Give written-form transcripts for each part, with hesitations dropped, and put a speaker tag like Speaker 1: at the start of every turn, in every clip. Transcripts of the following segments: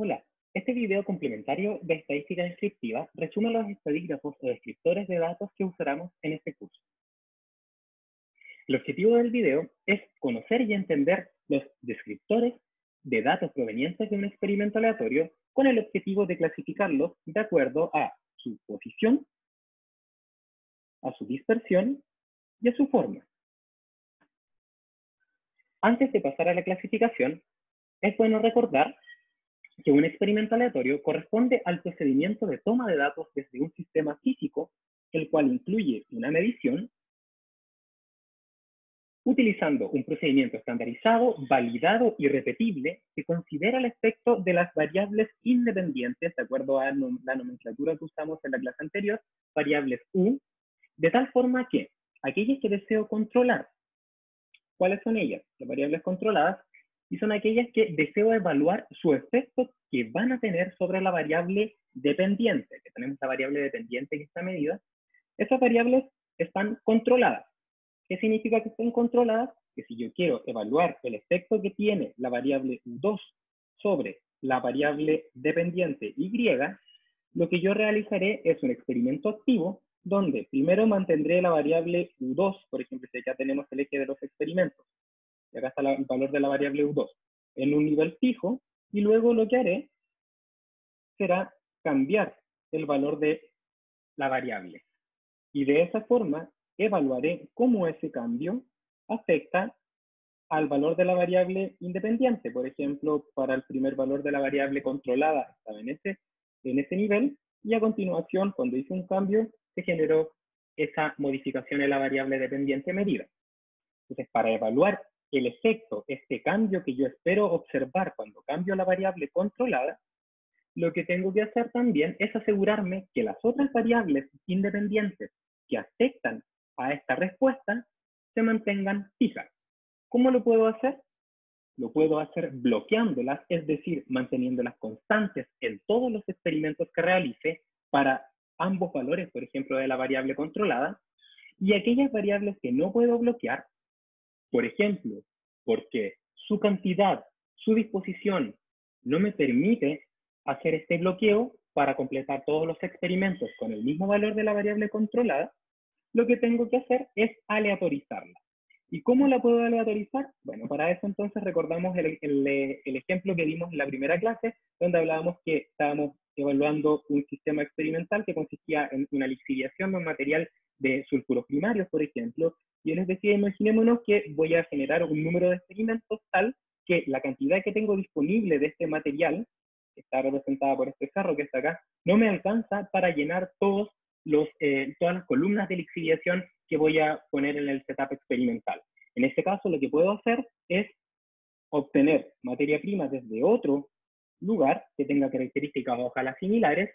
Speaker 1: Hola, este video complementario de estadística descriptiva resume los estadígrafos o descriptores de datos que usaremos en este curso. El objetivo del video es conocer y entender los descriptores de datos provenientes de un experimento aleatorio con el objetivo de clasificarlos de acuerdo a su posición, a su dispersión y a su forma. Antes de pasar a la clasificación, es bueno recordar que un experimento aleatorio corresponde al procedimiento de toma de datos desde un sistema físico, el cual incluye una medición, utilizando un procedimiento estandarizado, validado y repetible que considera el efecto de las variables independientes, de acuerdo a la nomenclatura que usamos en la clase anterior, variables U, de tal forma que aquellas que deseo controlar, ¿cuáles son ellas? Las variables controladas, y son aquellas que deseo evaluar su efecto que van a tener sobre la variable dependiente, que tenemos la variable dependiente que está medida. Esas variables están controladas. ¿Qué significa que estén controladas? Que si yo quiero evaluar el efecto que tiene la variable U2 sobre la variable dependiente Y, lo que yo realizaré es un experimento activo donde primero mantendré la variable U2, por ejemplo, si acá tenemos el eje de los experimentos, y acá está el valor de la variable U2, en un nivel fijo, y luego lo que haré será cambiar el valor de la variable. Y de esa forma evaluaré cómo ese cambio afecta al valor de la variable independiente. Por ejemplo, para el primer valor de la variable controlada estaba en ese nivel, y a continuación, cuando hice un cambio, se generó esa modificación en la variable dependiente medida. Entonces, para evaluar el efecto, este cambio que yo espero observar cuando cambio la variable controlada, lo que tengo que hacer también es asegurarme que las otras variables independientes que afectan a esta respuesta se mantengan fijas. ¿Cómo lo puedo hacer? Lo puedo hacer bloqueándolas, es decir, manteniéndolas constantes en todos los experimentos que realice para ambos valores, por ejemplo, de la variable controlada, y aquellas variables que no puedo bloquear, por ejemplo, porque su cantidad, su disposición no me permite hacer este bloqueo para completar todos los experimentos con el mismo valor de la variable controlada, lo que tengo que hacer es aleatorizarla. ¿Y cómo la puedo aleatorizar? Bueno, para eso entonces recordamos el ejemplo que vimos en la primera clase, donde hablábamos que estábamos evaluando un sistema experimental que consistía en una lixiviación de un material de sulfuros primarios, por ejemplo. Y yo les decía, imaginémonos que voy a generar un número de experimentos tal que la cantidad que tengo disponible de este material, que está representada por este carro que está acá, no me alcanza para llenar todas las columnas de lixiviación que voy a poner en el setup experimental. En este caso, lo que puedo hacer es obtener materia prima desde otro lugar que tenga características ojalá similares,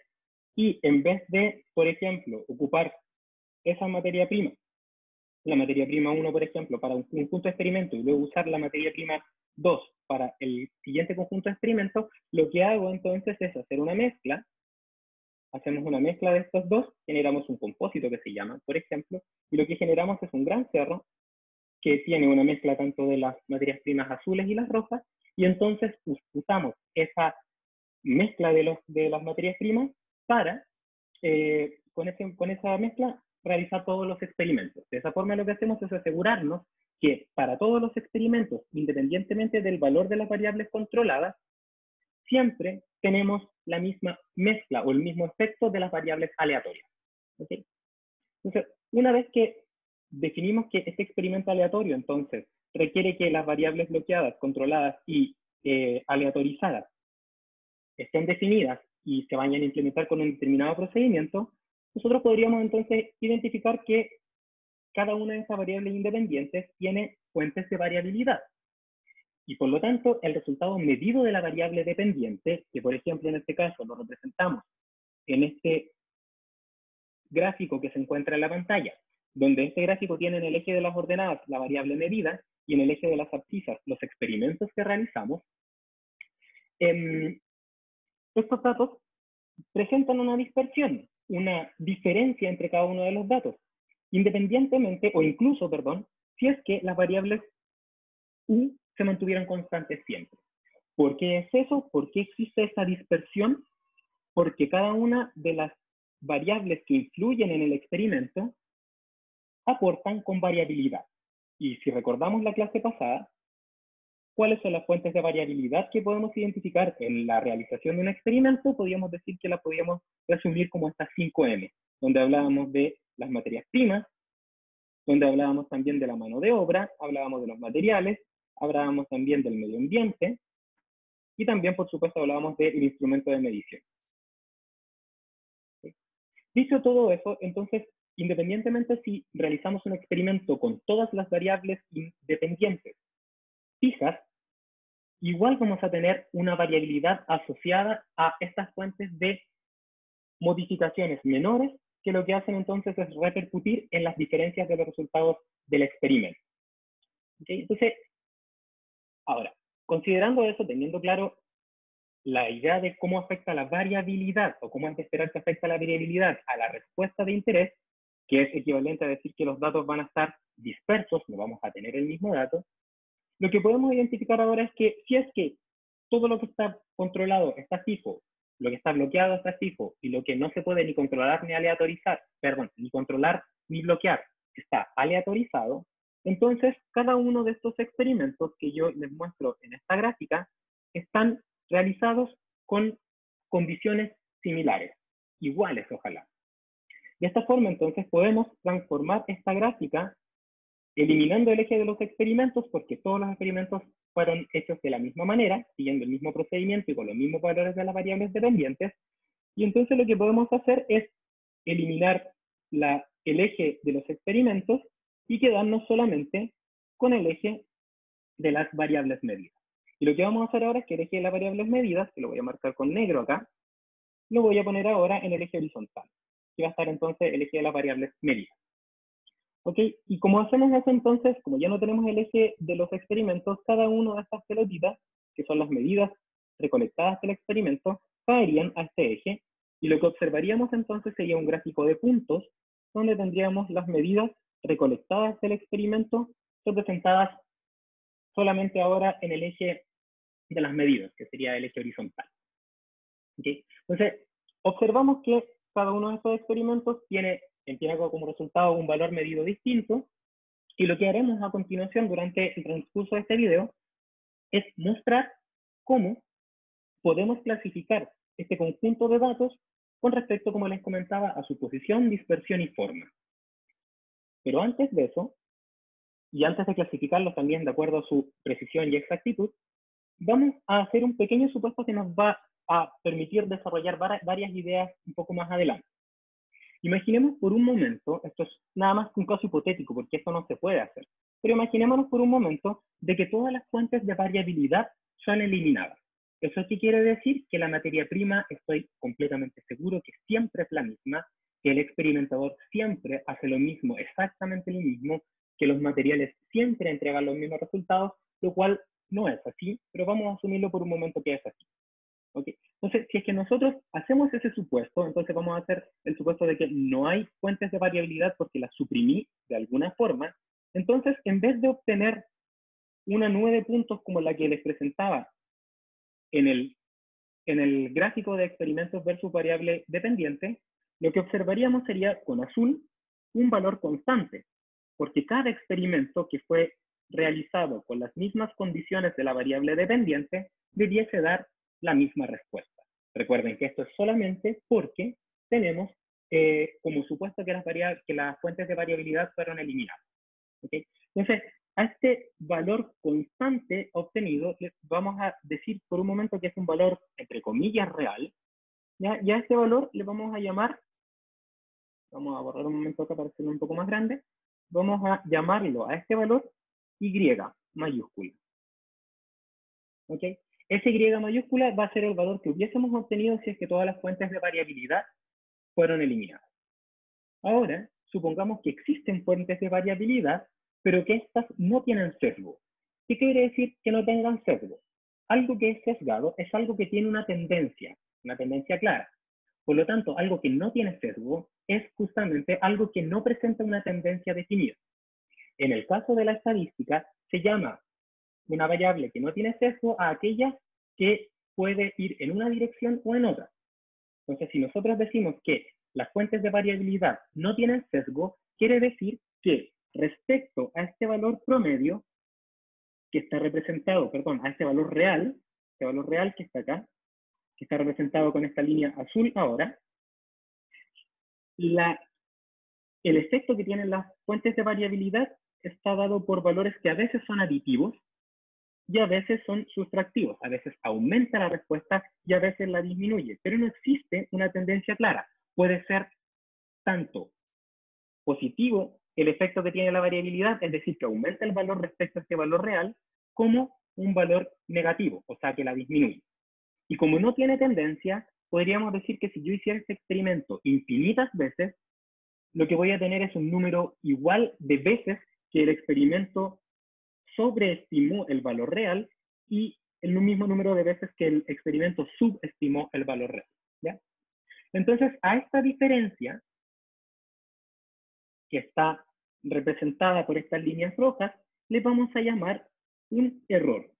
Speaker 1: y en vez de, por ejemplo, ocupar esa materia prima, la materia prima 1, por ejemplo, para un conjunto de experimentos, y luego usar la materia prima 2 para el siguiente conjunto de experimentos, lo que hago entonces es hacer una mezcla. Hacemos una mezcla de estos dos, generamos un compósito que se llama, por ejemplo, y lo que generamos es un gran cerro que tiene una mezcla tanto de las materias primas azules y las rojas, y entonces usamos esa mezcla de las materias primas para, con esa mezcla, realizar todos los experimentos. De esa forma lo que hacemos es asegurarnos que para todos los experimentos, independientemente del valor de las variables controladas, siempre tenemos la misma mezcla o el mismo efecto de las variables aleatorias. ¿Okay? Entonces, una vez que definimos que este experimento aleatorio, entonces, requiere que las variables bloqueadas, controladas y aleatorizadas estén definidas y se vayan a implementar con un determinado procedimiento, nosotros podríamos entonces identificar que cada una de esas variables independientes tiene fuentes de variabilidad. Y por lo tanto, el resultado medido de la variable dependiente, que por ejemplo en este caso lo representamos en este gráfico que se encuentra en la pantalla, donde este gráfico tiene en el eje de las ordenadas la variable medida y en el eje de las abscisas los experimentos que realizamos, estos datos presentan una dispersión, una diferencia entre cada uno de los datos, independientemente, o incluso, perdón, si es que las variables U se mantuvieran constantes siempre. ¿Por qué es eso? ¿Por qué existe esa dispersión? Porque cada una de las variables que influyen en el experimento aportan con variabilidad. Y si recordamos la clase pasada, ¿cuáles son las fuentes de variabilidad que podemos identificar en la realización de un experimento? Podríamos decir que la podríamos resumir como estas 5M, donde hablábamos de las materias primas, donde hablábamos también de la mano de obra, hablábamos de los materiales, hablábamos también del medio ambiente, y también, por supuesto, hablábamos del instrumento de medición. ¿Sí? Dicho todo eso, entonces, independientemente si realizamos un experimento con todas las variables independientes fijas, igual vamos a tener una variabilidad asociada a estas fuentes de modificaciones menores que lo que hacen entonces es repercutir en las diferencias de los resultados del experimento. ¿Okay? Entonces, ahora, considerando eso, teniendo claro la idea de cómo afecta la variabilidad o cómo es de esperar que afecta la variabilidad a la respuesta de interés, que es equivalente a decir que los datos van a estar dispersos, no vamos a tener el mismo dato, lo que podemos identificar ahora es que si es que todo lo que está controlado está fijo, lo que está bloqueado está fijo, y lo que no se puede ni controlar ni aleatorizar, perdón, ni controlar ni bloquear está aleatorizado, entonces cada uno de estos experimentos que yo les muestro en esta gráfica están realizados con condiciones similares, iguales ojalá. De esta forma entonces podemos transformar esta gráfica eliminando el eje de los experimentos, porque todos los experimentos fueron hechos de la misma manera, siguiendo el mismo procedimiento y con los mismos valores de las variables dependientes. Y entonces lo que podemos hacer es eliminar el eje de los experimentos y quedarnos solamente con el eje de las variables medidas. Y lo que vamos a hacer ahora es que el eje de las variables medidas, que lo voy a marcar con negro acá, lo voy a poner ahora en el eje horizontal, que va a estar entonces el eje de las variables medidas. ¿Ok? Y como hacemos eso entonces, como ya no tenemos el eje de los experimentos, cada una de estas pelotitas, que son las medidas recolectadas del experimento, caerían a este eje, y lo que observaríamos entonces sería un gráfico de puntos, donde tendríamos las medidas recolectadas del experimento representadas solamente ahora en el eje de las medidas, que sería el eje horizontal. ¿Ok? Entonces, observamos que cada uno de estos experimentos tiene como resultado un valor medido distinto, y lo que haremos a continuación durante el transcurso de este video es mostrar cómo podemos clasificar este conjunto de datos con respecto, como les comentaba, a su posición, dispersión y forma. Pero antes de eso, y antes de clasificarlos también de acuerdo a su precisión y exactitud, vamos a hacer un pequeño supuesto que nos va a permitir desarrollar varias ideas un poco más adelante. Imaginemos por un momento, esto es nada más que un caso hipotético porque esto no se puede hacer, pero imaginémonos por un momento de que todas las fuentes de variabilidad son eliminadas. ¿Eso qué quiere decir? Que la materia prima, estoy completamente seguro que siempre es la misma, que el experimentador siempre hace lo mismo, exactamente lo mismo, que los materiales siempre entregan los mismos resultados, lo cual no es así, pero vamos a asumirlo por un momento que es así. ¿Okay? Entonces, si es que nosotros hacemos ese supuesto, entonces vamos a hacer el supuesto de que no hay fuentes de variabilidad porque las suprimí de alguna forma. Entonces, en vez de obtener una nube de puntos como la que les presentaba en el gráfico de experimentos versus variable dependiente, lo que observaríamos sería con azul un valor constante, porque cada experimento que fue realizado con las mismas condiciones de la variable dependiente debiese dar la misma respuesta. Recuerden que esto es solamente porque tenemos como supuesto que las fuentes de variabilidad fueron eliminadas. ¿Okay? Entonces, a este valor constante obtenido, les vamos a decir por un momento que es un valor, entre comillas, real, ¿ya? Y a este valor le vamos a llamar, vamos a borrar un momento acá para hacerlo un poco más grande, vamos a llamarlo a este valor Y mayúscula. ¿Ok? Ese Y mayúscula va a ser el valor que hubiésemos obtenido si es que todas las fuentes de variabilidad fueron eliminadas. Ahora, supongamos que existen fuentes de variabilidad, pero que estas no tienen sesgo. ¿Qué quiere decir que no tengan sesgo? Algo que es sesgado es algo que tiene una tendencia clara. Por lo tanto, algo que no tiene sesgo es justamente algo que no presenta una tendencia definida. En el caso de la estadística, se llama una variable que no tiene sesgo a aquella que puede ir en una dirección o en otra. Entonces, si nosotros decimos que las fuentes de variabilidad no tienen sesgo, quiere decir que respecto a este valor promedio, que está representado, perdón, a este valor real que está acá, que está representado con esta línea azul ahora, el efecto que tienen las fuentes de variabilidad está dado por valores que a veces son aditivos y a veces son sustractivos. A veces aumenta la respuesta y a veces la disminuye, pero no existe una tendencia clara. Puede ser tanto positivo el efecto que tiene la variabilidad, es decir, que aumenta el valor respecto a este valor real, como un valor negativo, o sea, que la disminuye. Y como no tiene tendencia, podríamos decir que si yo hiciera este experimento infinitas veces, lo que voy a tener es un número igual de veces que el experimento sobreestimó el valor real y el mismo número de veces que el experimento subestimó el valor real. ¿Ya? Entonces, a esta diferencia, que está representada por estas líneas rojas, le vamos a llamar un error.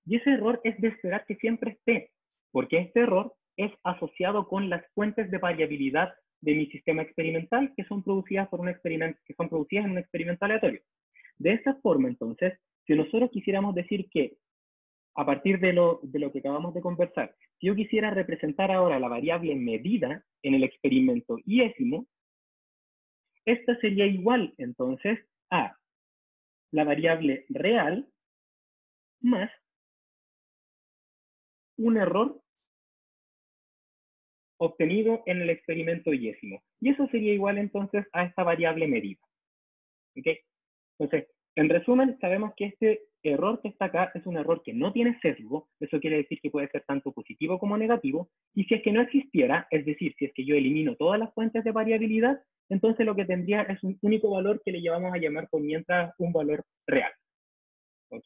Speaker 1: Y ese error es de esperar que siempre esté, porque este error es asociado con las fuentes de variabilidad de mi sistema experimental que son producidas por un experimento, que son producidas en un experimento aleatorio. De esta forma, entonces, si nosotros quisiéramos decir que, a partir de lo que acabamos de conversar, si yo quisiera representar ahora la variable medida en el experimento iésimo, esta sería igual, entonces, a la variable real más un error obtenido en el experimento iésimo. Y eso sería igual, entonces, a esta variable medida. ¿Ok? Entonces, en resumen, sabemos que este error que está acá es un error que no tiene sesgo. Eso quiere decir que puede ser tanto positivo como negativo. Y si es que no existiera, es decir, si es que yo elimino todas las fuentes de variabilidad, entonces lo que tendría es un único valor que le llevamos a llamar por mientras un valor real. ¿Ok?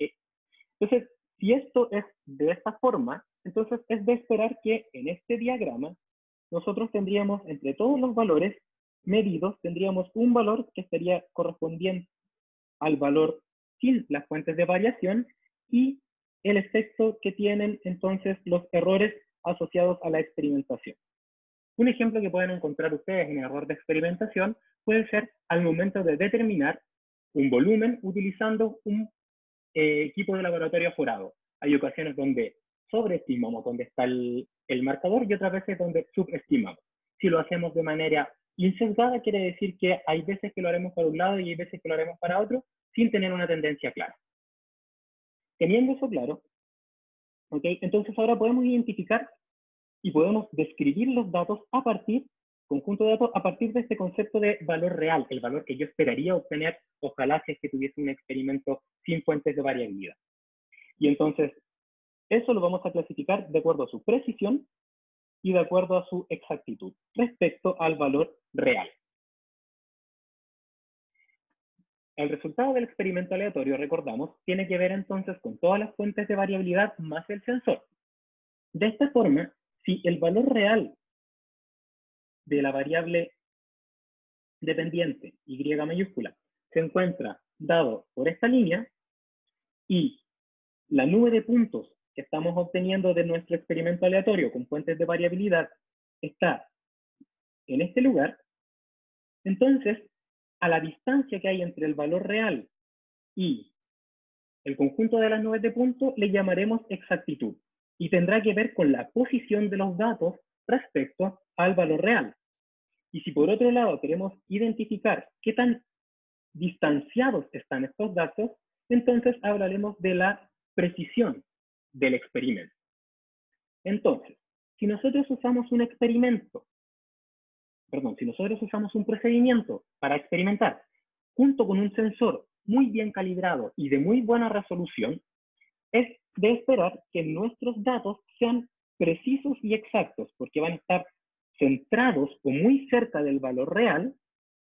Speaker 1: Entonces, si esto es de esta forma, entonces es de esperar que en este diagrama nosotros tendríamos entre todos los valores medidos, tendríamos un valor que estaría correspondiente al valor sin las fuentes de variación y el efecto que tienen entonces los errores asociados a la experimentación. Un ejemplo que pueden encontrar ustedes en error de experimentación puede ser al momento de determinar un volumen utilizando un equipo de laboratorio aforado. Hay ocasiones donde sobreestimamos donde está el marcador y otras veces donde subestimamos. Si lo hacemos de manera insesgada, quiere decir que hay veces que lo haremos para un lado y hay veces que lo haremos para otro, sin tener una tendencia clara. Teniendo eso claro, ¿okay? Entonces ahora podemos identificar y podemos describir los datos a partir, conjunto de datos, a partir de este concepto de valor real, el valor que yo esperaría obtener, ojalá si es que tuviese un experimento sin fuentes de variabilidad. Y entonces, eso lo vamos a clasificar de acuerdo a su precisión y de acuerdo a su exactitud respecto al valor real. El resultado del experimento aleatorio, recordamos, tiene que ver entonces con todas las fuentes de variabilidad más el sensor. De esta forma, si el valor real de la variable dependiente, Y mayúscula, se encuentra dado por esta línea y la nube de puntos que estamos obteniendo de nuestro experimento aleatorio con fuentes de variabilidad está en este lugar, entonces a la distancia que hay entre el valor real y el conjunto de las nubes de puntos le llamaremos exactitud y tendrá que ver con la posición de los datos respecto al valor real. Y si por otro lado queremos identificar qué tan distanciados están estos datos, entonces hablaremos de la precisión del experimento. Entonces, si nosotros usamos un experimento, perdón, si nosotros usamos un procedimiento para experimentar junto con un sensor muy bien calibrado y de muy buena resolución, es de esperar que nuestros datos sean precisos y exactos, porque van a estar centrados o muy cerca del valor real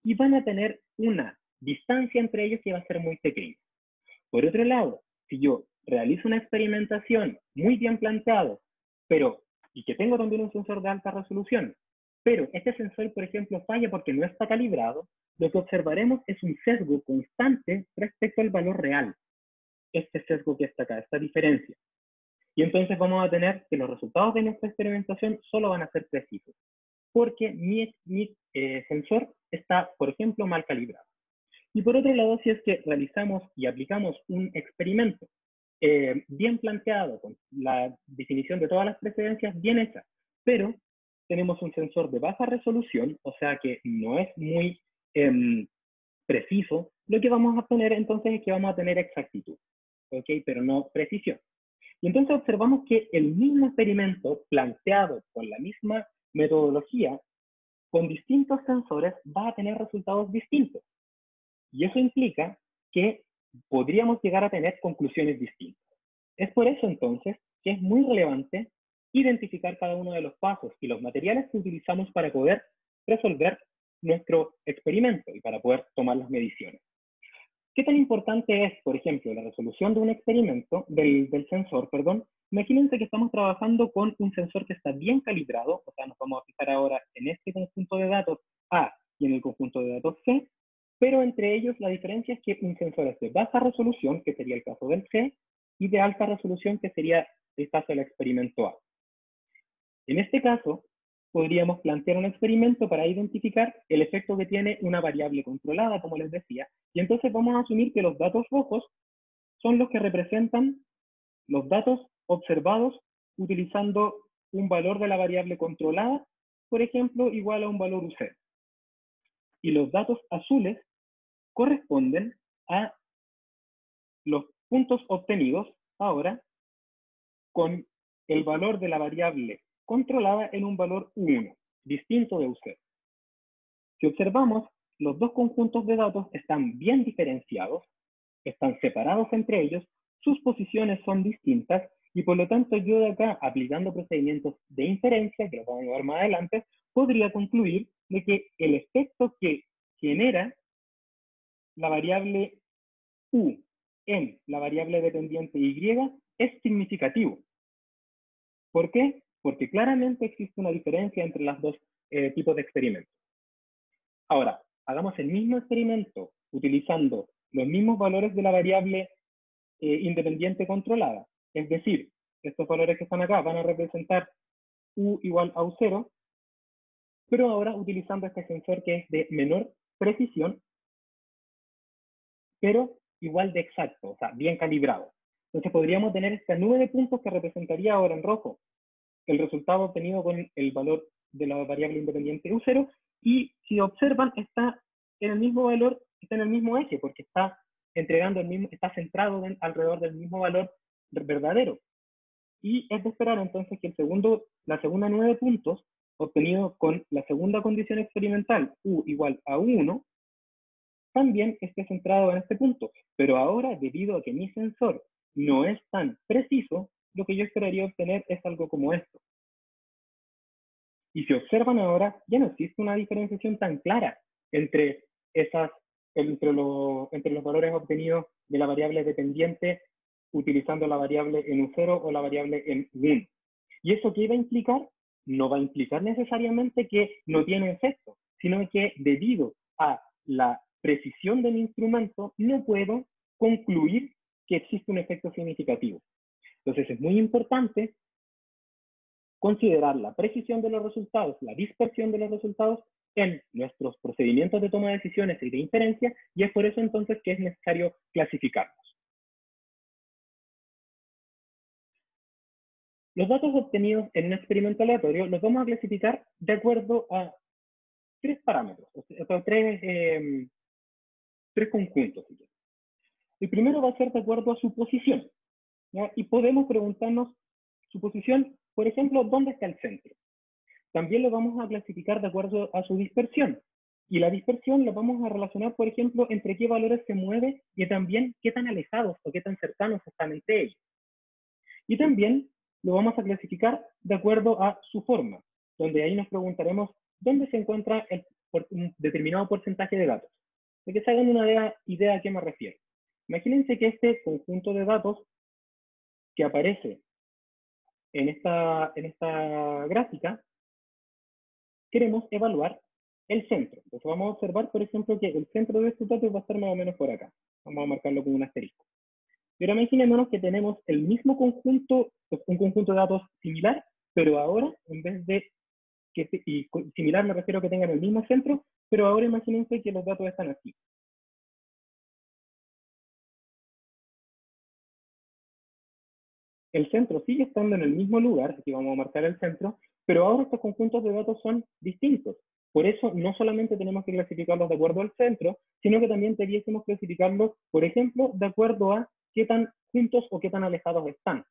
Speaker 1: y van a tener una distancia entre ellos que va a ser muy pequeña. Por otro lado, si yo realizo una experimentación muy bien planteado, y que tengo también un sensor de alta resolución, pero este sensor, por ejemplo, falla porque no está calibrado, lo que observaremos es un sesgo constante respecto al valor real. Este sesgo que está acá, esta diferencia. Y entonces vamos a tener que los resultados de nuestra experimentación solo van a ser precisos, porque mi sensor está, por ejemplo, mal calibrado. Y por otro lado, si es que realizamos y aplicamos un experimento bien planteado, con la definición de todas las precedencias bien hecha, pero tenemos un sensor de baja resolución, o sea que no es muy preciso, lo que vamos a tener entonces es que vamos a tener exactitud, ¿ok? Pero no precisión. Y entonces observamos que el mismo experimento planteado con la misma metodología, con distintos sensores, va a tener resultados distintos. Y eso implica que podríamos llegar a tener conclusiones distintas. Es por eso entonces que es muy relevante identificar cada uno de los pasos y los materiales que utilizamos para poder resolver nuestro experimento y para poder tomar las mediciones. ¿Qué tan importante es, por ejemplo, la resolución de un experimento, del sensor, perdón? Imagínense que estamos trabajando con un sensor que está bien calibrado, o sea, nos vamos a fijar ahora en este conjunto de datos A y en el conjunto de datos C, pero entre ellos la diferencia es que un sensor es de baja resolución, que sería el caso del C, y de alta resolución, que sería el caso del experimento A. En este caso, podríamos plantear un experimento para identificar el efecto que tiene una variable controlada, como les decía, y entonces vamos a asumir que los datos rojos son los que representan los datos observados utilizando un valor de la variable controlada, por ejemplo, igual a un valor U0. Y los datos azules corresponden a los puntos obtenidos ahora con el valor de la variable controlada en un valor U1, distinto de U0. Si observamos, los dos conjuntos de datos están bien diferenciados, están separados entre ellos, sus posiciones son distintas y por lo tanto yo de acá, aplicando procedimientos de inferencia, que lo vamos a ver más adelante, podría concluir de que el efecto que genera la variable U en la variable dependiente Y es significativo. ¿Por qué? Porque claramente existe una diferencia entre los dos tipos de experimentos. Ahora, hagamos el mismo experimento utilizando los mismos valores de la variable independiente controlada. Es decir, estos valores que están acá van a representar U igual a U0, pero ahora utilizando este sensor que es de menor precisión, pero igual de exacto, o sea, bien calibrado. Entonces podríamos tener esta nube de puntos que representaría ahora en rojo el resultado obtenido con el valor de la variable independiente U0, y si observan está en el mismo valor, está en el mismo eje, porque está entregando el mismo, está centrado alrededor del mismo valor verdadero. Y es de esperar entonces que la segunda nube de puntos, obtenido con la segunda condición experimental, U igual a U1, también esté centrado en este punto. Pero ahora, debido a que mi sensor no es tan preciso, lo que yo esperaría obtener es algo como esto. Y si observan ahora, ya no existe una diferenciación tan clara entre, entre los valores obtenidos de la variable dependiente utilizando la variable en U0 o la variable en U1. ¿Y eso qué va a implicar? No va a implicar necesariamente que no tiene efecto, sino que debido a la precisión del instrumento no puedo concluir que existe un efecto significativo. Entonces es muy importante considerar la precisión de los resultados, la dispersión de los resultados en nuestros procedimientos de toma de decisiones y de inferencia, y es por eso entonces que es necesario clasificarlos. Los datos obtenidos en un experimento aleatorio los vamos a clasificar de acuerdo a tres parámetros, o sea, tres conjuntos. El primero va a ser de acuerdo a su posición, ¿ya? Y podemos preguntarnos su posición, por ejemplo, ¿dónde está el centro? También lo vamos a clasificar de acuerdo a su dispersión. Y la dispersión la vamos a relacionar, por ejemplo, entre qué valores se mueve y también qué tan alejados o qué tan cercanos están entre ellos. Y también lo vamos a clasificar de acuerdo a su forma, donde ahí nos preguntaremos dónde se encuentra un determinado porcentaje de datos. De que se hagan una idea a qué me refiero. Imagínense que este conjunto de datos que aparece en esta gráfica, queremos evaluar el centro. Entonces vamos a observar, por ejemplo, que el centro de estos datos va a estar más o menos por acá. Vamos a marcarlo con un asterisco. Y ahora imaginémonos que tenemos el mismo conjunto, un conjunto de datos similar, pero ahora, en vez de similar me refiero a que tengan el mismo centro, pero ahora imagínense que los datos están así. El centro sigue estando en el mismo lugar, aquí vamos a marcar el centro, pero ahora estos conjuntos de datos son distintos. Por eso no solamente tenemos que clasificarlos de acuerdo al centro, sino que también debiésemos clasificarlos, por ejemplo, de acuerdo a qué tan juntos o qué tan alejados están.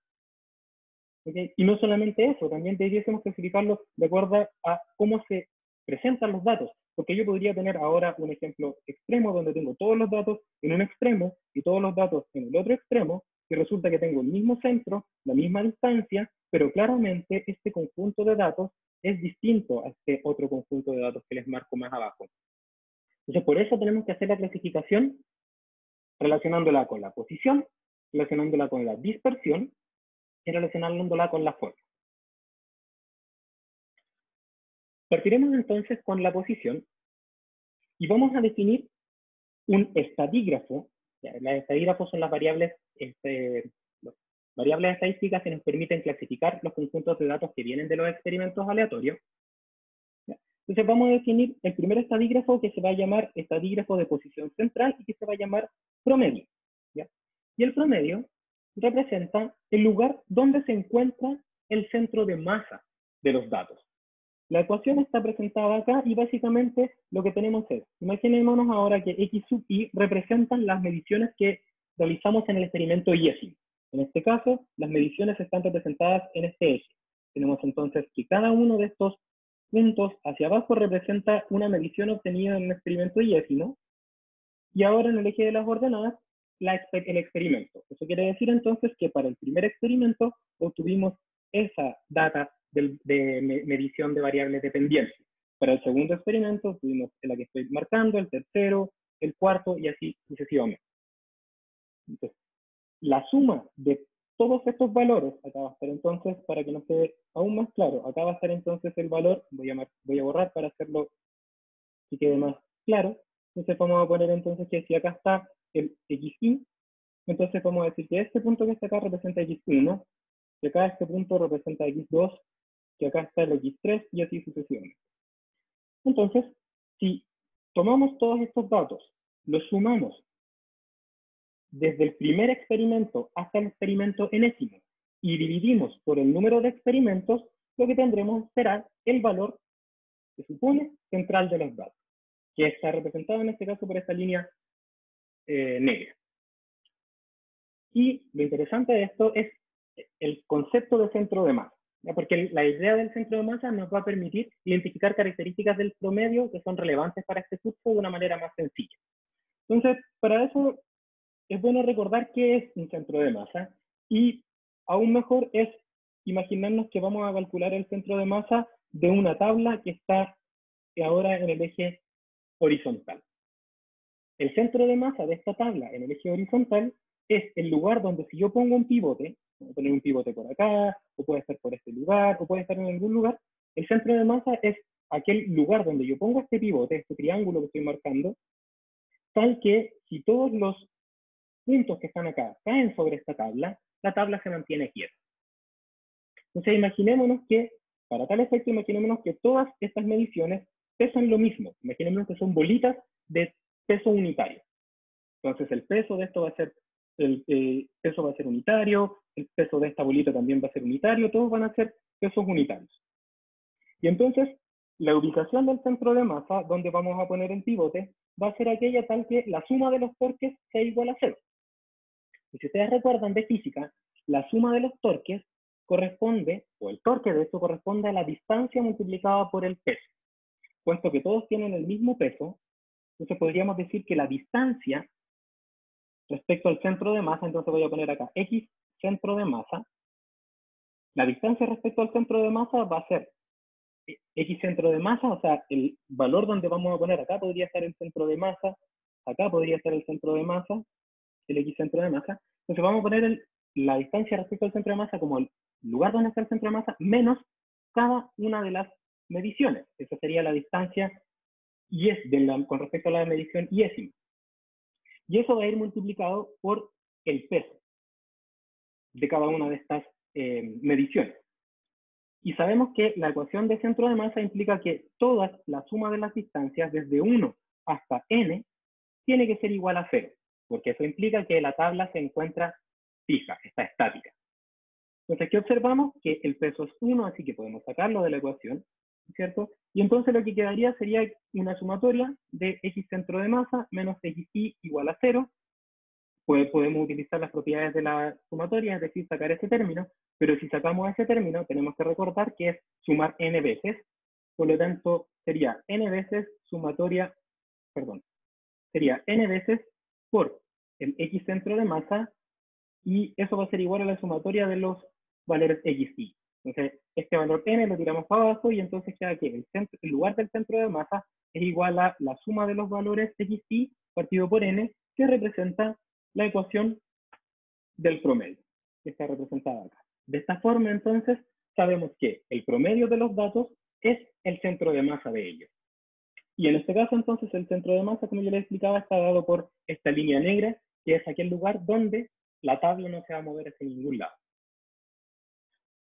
Speaker 1: ¿Okay? Y no solamente eso, también debiésemos clasificarlos de acuerdo a cómo se presentan los datos, porque yo podría tener ahora un ejemplo extremo donde tengo todos los datos en un extremo y todos los datos en el otro extremo, y resulta que tengo el mismo centro, la misma distancia, pero claramente este conjunto de datos es distinto a este otro conjunto de datos que les marco más abajo. Entonces, por eso tenemos que hacer la clasificación relacionándola con la posición, relacionándola con la dispersión y relacionándola con la forma. Partiremos entonces con la posición y vamos a definir un estadígrafo. Los estadígrafos son las variables estadísticas que nos permiten clasificar los conjuntos de datos que vienen de los experimentos aleatorios. Entonces vamos a definir el primer estadígrafo, que se va a llamar estadígrafo de posición central y que se va a llamar promedio. ¿Ya? Y el promedio representa el lugar donde se encuentra el centro de masa de los datos. La ecuación está presentada acá y básicamente lo que tenemos es, imaginémonos ahora que x sub y representan las mediciones que realizamos en el experimento IESI. En este caso, las mediciones están representadas en este eje. Tenemos entonces que cada uno de estos puntos hacia abajo representa una medición obtenida en el experimento IESI, ¿no? Y ahora en el eje de las ordenadas, el experimento. Eso quiere decir entonces que para el primer experimento obtuvimos esa data de medición de variables dependientes. Para el segundo experimento tuvimos la que estoy marcando, el tercero, el cuarto y así sucesivamente. Entonces, la suma de todos estos valores, acá va a estar entonces, para que nos quede aún más claro, acá va a estar entonces el valor, voy a borrar para hacerlo que quede más claro. Entonces vamos a poner entonces que si acá está el xi, entonces vamos a decir que este punto que está acá representa x1, que acá este punto representa x2, que acá está el x3 y así sucesivamente. Entonces, si tomamos todos estos datos, los sumamos desde el primer experimento hasta el experimento enésimo y dividimos por el número de experimentos, lo que tendremos será el valor, se supone, central de los datos, que está representado en este caso por esta línea negra. Y lo interesante de esto es el concepto de centro de masa, ¿ya? Porque la idea del centro de masa nos va a permitir identificar características del promedio que son relevantes para este curso de una manera más sencilla. Entonces, para eso es bueno recordar qué es un centro de masa y aún mejor es imaginarnos que vamos a calcular el centro de masa de una tabla que está ahora en el eje horizontal. El centro de masa de esta tabla en el eje horizontal es el lugar donde si yo pongo un pivote, voy a poner un pivote por acá, o puede estar por este lugar, o puede estar en algún lugar, el centro de masa es aquel lugar donde yo pongo este pivote, este triángulo que estoy marcando, tal que si todos los puntos que están acá caen sobre esta tabla, la tabla se mantiene quieta. Entonces imaginémonos que, para tal efecto, imaginémonos que todas estas mediciones pesan lo mismo. Imaginémonos que son bolitas de peso unitario. Entonces el peso de esto va a ser, el peso va a ser unitario, el peso de esta bolita también va a ser unitario, todos van a ser pesos unitarios. Y entonces la ubicación del centro de masa, donde vamos a poner el pivote, va a ser aquella tal que la suma de los torques sea igual a 0. Y si ustedes recuerdan de física, la suma de los torques corresponde, o el torque de esto corresponde a la distancia multiplicada por el peso. Puesto que todos tienen el mismo peso, entonces podríamos decir que la distancia respecto al centro de masa, entonces voy a poner acá x centro de masa. La distancia respecto al centro de masa va a ser x centro de masa, o sea, el valor donde vamos a poner acá podría estar el centro de masa, acá podría estar el centro de masa, el x centro de masa. Entonces vamos a poner la distancia respecto al centro de masa como el lugar donde está el centro de masa menos cada una de las mediciones. Esa sería la distancia con respecto a la medición IESIM. Y eso va a ir multiplicado por el peso. de cada una de estas mediciones. Y sabemos que la ecuación de centro de masa implica que toda la suma de las distancias desde 1 hasta n tiene que ser igual a 0, porque eso implica que la tabla se encuentra fija, está estática. Entonces, ¿qué observamos? Que el peso es 1, así que podemos sacarlo de la ecuación, ¿cierto? Y entonces lo que quedaría sería una sumatoria de x centro de masa menos xy igual a 0. Podemos utilizar las propiedades de la sumatoria, es decir, sacar ese término, pero si sacamos ese término, tenemos que recordar que es sumar n veces, por lo tanto, sería n veces sumatoria, perdón, sería n veces por el x centro de masa, y eso va a ser igual a la sumatoria de los valores x, y. Entonces, este valor n lo tiramos para abajo, y entonces queda que el lugar del centro de masa es igual a la suma de los valores x, y partido por n, que representa la ecuación del promedio, que está representada acá. De esta forma, entonces, sabemos que el promedio de los datos es el centro de masa de ellos. Y en este caso, entonces, el centro de masa, como yo les explicaba, está dado por esta línea negra, que es aquel lugar donde la tabla no se va a mover hacia ningún lado.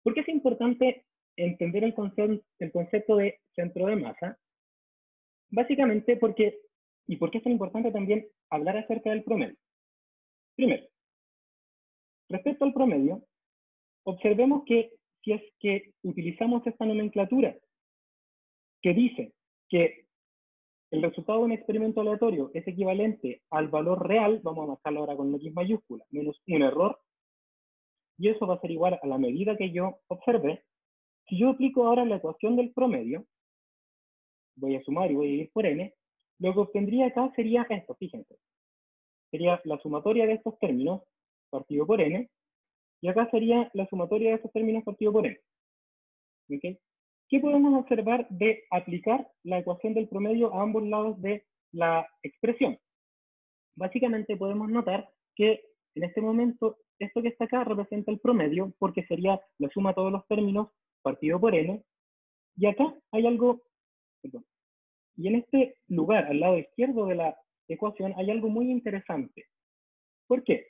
Speaker 1: ¿Por qué es importante entender el concepto de centro de masa? Básicamente porque, y por qué es tan importante también hablar acerca del promedio. Primero, respecto al promedio, observemos que si es que utilizamos esta nomenclatura que dice que el resultado de un experimento aleatorio es equivalente al valor real, vamos a marcarlo ahora con X mayúscula, menos un error, y eso va a ser igual a la medida que yo observé. Si yo aplico ahora la ecuación del promedio, voy a sumar y voy a dividir por n, lo que obtendría acá sería esto, fíjense. Sería la sumatoria de estos términos partido por n, y acá sería la sumatoria de estos términos partido por n. ¿Okay? ¿Qué podemos observar de aplicar la ecuación del promedio a ambos lados de la expresión? Básicamente podemos notar que en este momento esto que está acá representa el promedio, porque sería la suma de todos los términos partido por n, y acá hay algo, perdón, y en este lugar, al lado izquierdo de la ecuación, hay algo muy interesante. ¿Por qué?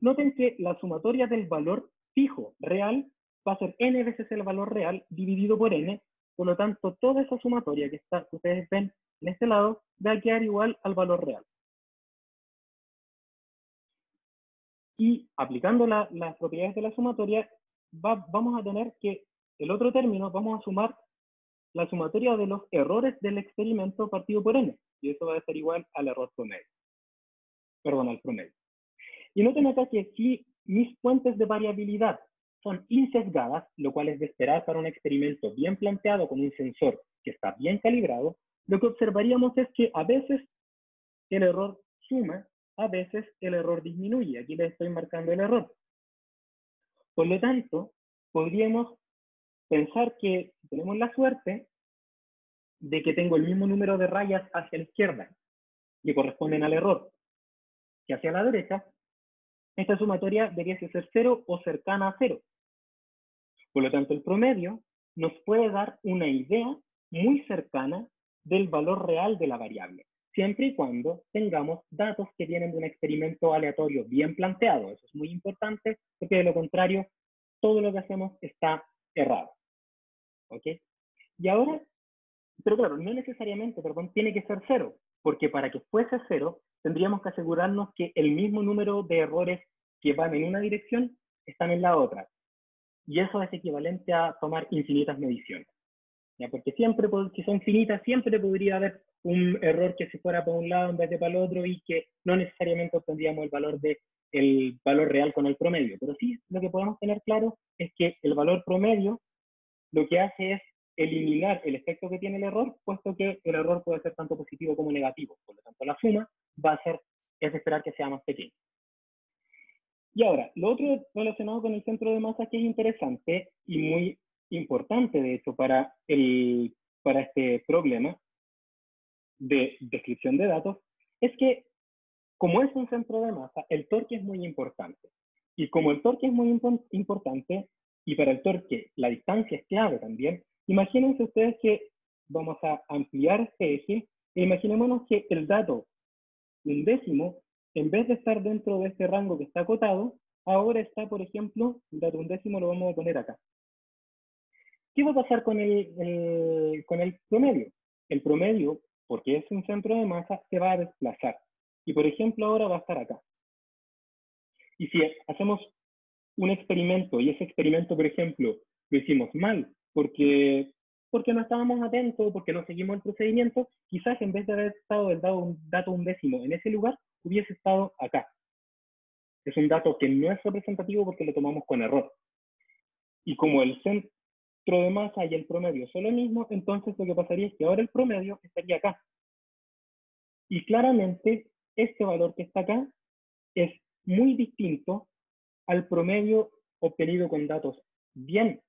Speaker 1: Noten que la sumatoria del valor fijo real va a ser n veces el valor real dividido por n, por lo tanto, toda esa sumatoria que ustedes ven en este lado va a quedar igual al valor real. Y aplicando las propiedades de la sumatoria, vamos a tener que el otro término, vamos a sumar la sumatoria de los errores del experimento partido por n, y eso va a ser igual al error promedio. Perdón, al promedio. Y noten acá que si mis fuentes de variabilidad son insesgadas, lo cual es de esperar para un experimento bien planteado con un sensor que está bien calibrado, lo que observaríamos es que a veces el error suma, a veces el error disminuye. Aquí les estoy marcando el error. Por lo tanto, podríamos pensar que tenemos la suerte de que tengo el mismo número de rayas hacia la izquierda, que corresponden al error, que hacia la derecha, esta sumatoria debería ser 0 o cercana a 0. Por lo tanto, el promedio nos puede dar una idea muy cercana del valor real de la variable, siempre y cuando tengamos datos que vienen de un experimento aleatorio bien planteado. Eso es muy importante, porque de lo contrario, todo lo que hacemos está errado. ¿Ok? Y ahora, pero claro, no necesariamente, perdón, tiene que ser 0, porque para que fuese 0, tendríamos que asegurarnos que el mismo número de errores que van en una dirección están en la otra. Y eso es equivalente a tomar infinitas mediciones. ¿Ya? Porque siempre, si son finitas, siempre podría haber un error que se fuera para un lado en vez de para el otro, y que no necesariamente obtendríamos el valor real con el promedio. Pero sí, lo que podemos tener claro es que el valor promedio lo que hace es eliminar el efecto que tiene el error, puesto que el error puede ser tanto positivo como negativo. Por lo tanto, la suma es de esperar que sea más pequeña. Y ahora, lo otro relacionado con el centro de masa que es interesante y muy importante, de hecho, para este problema de descripción de datos, es que como es un centro de masa, el torque es muy importante. Y como el torque es muy importante, y para el torque la distancia es clave también, imagínense ustedes que vamos a ampliar este eje, e imaginémonos que el dato 1/10, en vez de estar dentro de este rango que está acotado, ahora está, por ejemplo, el dato undécimo lo vamos a poner acá. ¿Qué va a pasar con el promedio? El promedio, porque es un centro de masa, se va a desplazar. Y, por ejemplo, ahora va a estar acá. Y si hacemos un experimento, y ese experimento, por ejemplo, lo hicimos mal, porque no estábamos atentos, porque no seguimos el procedimiento, quizás en vez de haber estado el dato undécimo en ese lugar, hubiese estado acá. Es un dato que no es representativo porque lo tomamos con error. Y como el centro de masa y el promedio son lo mismo, entonces lo que pasaría es que ahora el promedio estaría acá. Y claramente este valor que está acá es muy distinto al promedio obtenido con datos bien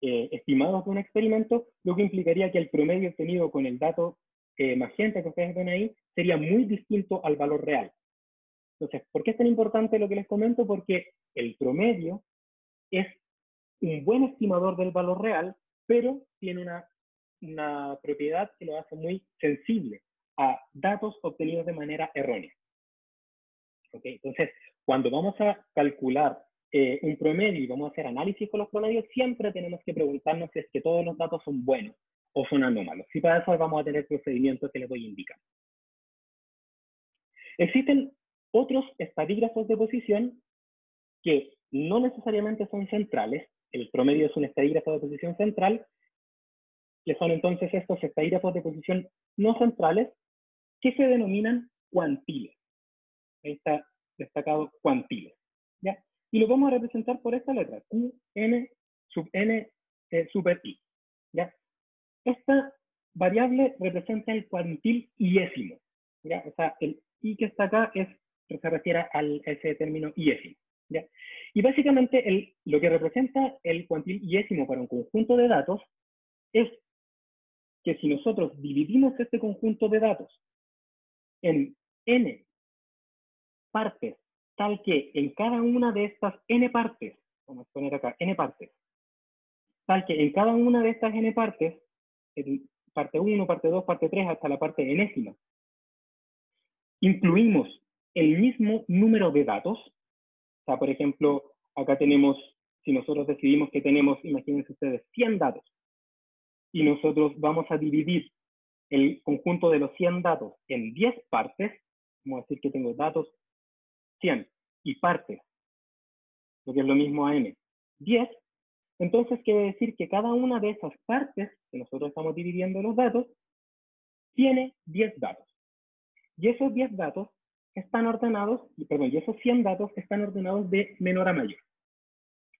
Speaker 1: estimados de un experimento, lo que implicaría que el promedio obtenido con el dato magenta que ustedes ven ahí sería muy distinto al valor real. Entonces, ¿por qué es tan importante lo que les comento? Porque el promedio es un buen estimador del valor real, pero tiene una propiedad que lo hace muy sensible a datos obtenidos de manera errónea. ¿Okay? Entonces, cuando vamos a calcular un promedio y vamos a hacer análisis con los promedios, siempre tenemos que preguntarnos si es que todos los datos son buenos o son anómalos. Y para eso vamos a tener procedimientos que les voy a indicar. Existen otros estadígrafos de posición que no necesariamente son centrales. El promedio es un estadígrafo de posición central, que son entonces estos estadígrafos de posición no centrales que se denominan cuantiles. Ahí está destacado cuantiles. ¿Ya? Y lo vamos a representar por esta letra, Qn sub n super i. ¿Ya? Esta variable representa el cuantil iésimo. ¿Ya? O sea, el i que está acá se refiere a ese término iésimo. ¿Ya? Y básicamente lo que representa el cuantil iésimo para un conjunto de datos es que si nosotros dividimos este conjunto de datos en n partes, tal que en cada una de estas n partes, vamos a poner acá n partes, tal que en cada una de estas n partes, en parte 1, parte 2, parte 3, hasta la parte enésima, incluimos el mismo número de datos. O sea, por ejemplo, acá tenemos, si nosotros decidimos que tenemos, imagínense ustedes, 100 datos, y nosotros vamos a dividir el conjunto de los 100 datos en 10 partes, vamos a decir que tengo datos 100 y partes, lo que es lo mismo a n, 10, entonces quiere decir que cada una de esas partes que nosotros estamos dividiendo los datos tiene 10 datos. Y esos 10 datos están ordenados, y esos 100 datos están ordenados de menor a mayor.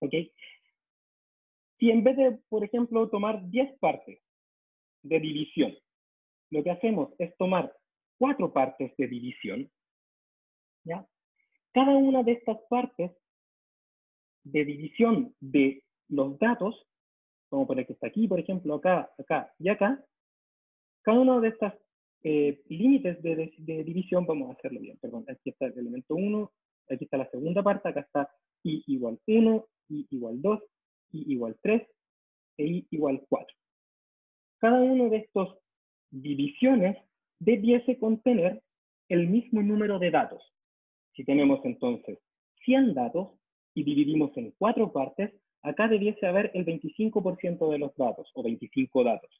Speaker 1: ¿Ok? Si en vez de, por ejemplo, tomar 10 partes de división, lo que hacemos es tomar 4 partes de división, ¿ya? Cada una de estas partes de división de los datos, como por el que está aquí, por ejemplo, acá, acá y acá, cada uno de estos límites de división, vamos a hacerlo bien, perdón, aquí está el elemento 1, aquí está la segunda parte, acá está i igual 1, i igual 2, i igual 3 e i igual 4. Cada uno de estos divisiones debiese contener el mismo número de datos. Si tenemos entonces 100 datos y dividimos en 4 partes, acá debiese haber el 25% de los datos, o 25 datos.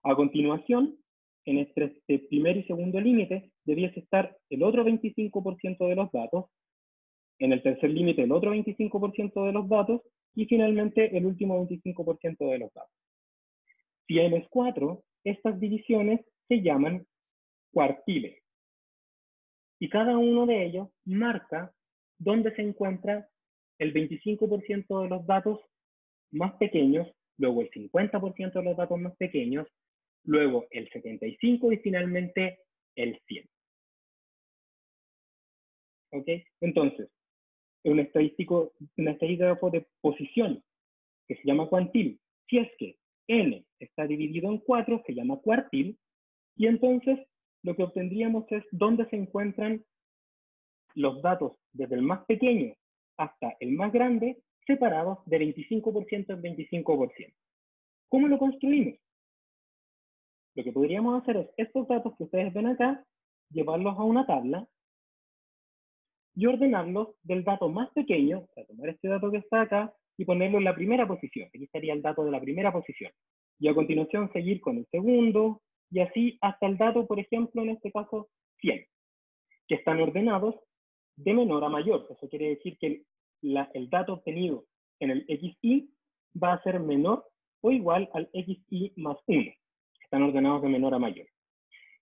Speaker 1: A continuación, en este primer y segundo límite, debiese estar el otro 25% de los datos, en el tercer límite el otro 25% de los datos, y finalmente el último 25% de los datos. Si n es 4, estas divisiones se llaman cuartiles. Y cada uno de ellos marca dónde se encuentra el 25% de los datos más pequeños, luego el 50% de los datos más pequeños, luego el 75% y finalmente el 100%. ¿Ok? Entonces, un estadístico de posición que se llama cuantil, si es que n está dividido en 4, se llama cuartil, y entonces lo que obtendríamos es dónde se encuentran los datos desde el más pequeño hasta el más grande, separados de 25% en 25%. ¿Cómo lo construimos? Lo que podríamos hacer es estos datos que ustedes ven acá, llevarlos a una tabla y ordenarlos del dato más pequeño, o sea, tomar este dato que está acá y ponerlo en la primera posición. Aquí estaría el dato de la primera posición. Y a continuación seguir con el segundo, y así hasta el dato, por ejemplo, en este caso, 100, que están ordenados de menor a mayor. Eso quiere decir que el dato obtenido en el XY va a ser menor o igual al XY más 1. Están ordenados de menor a mayor.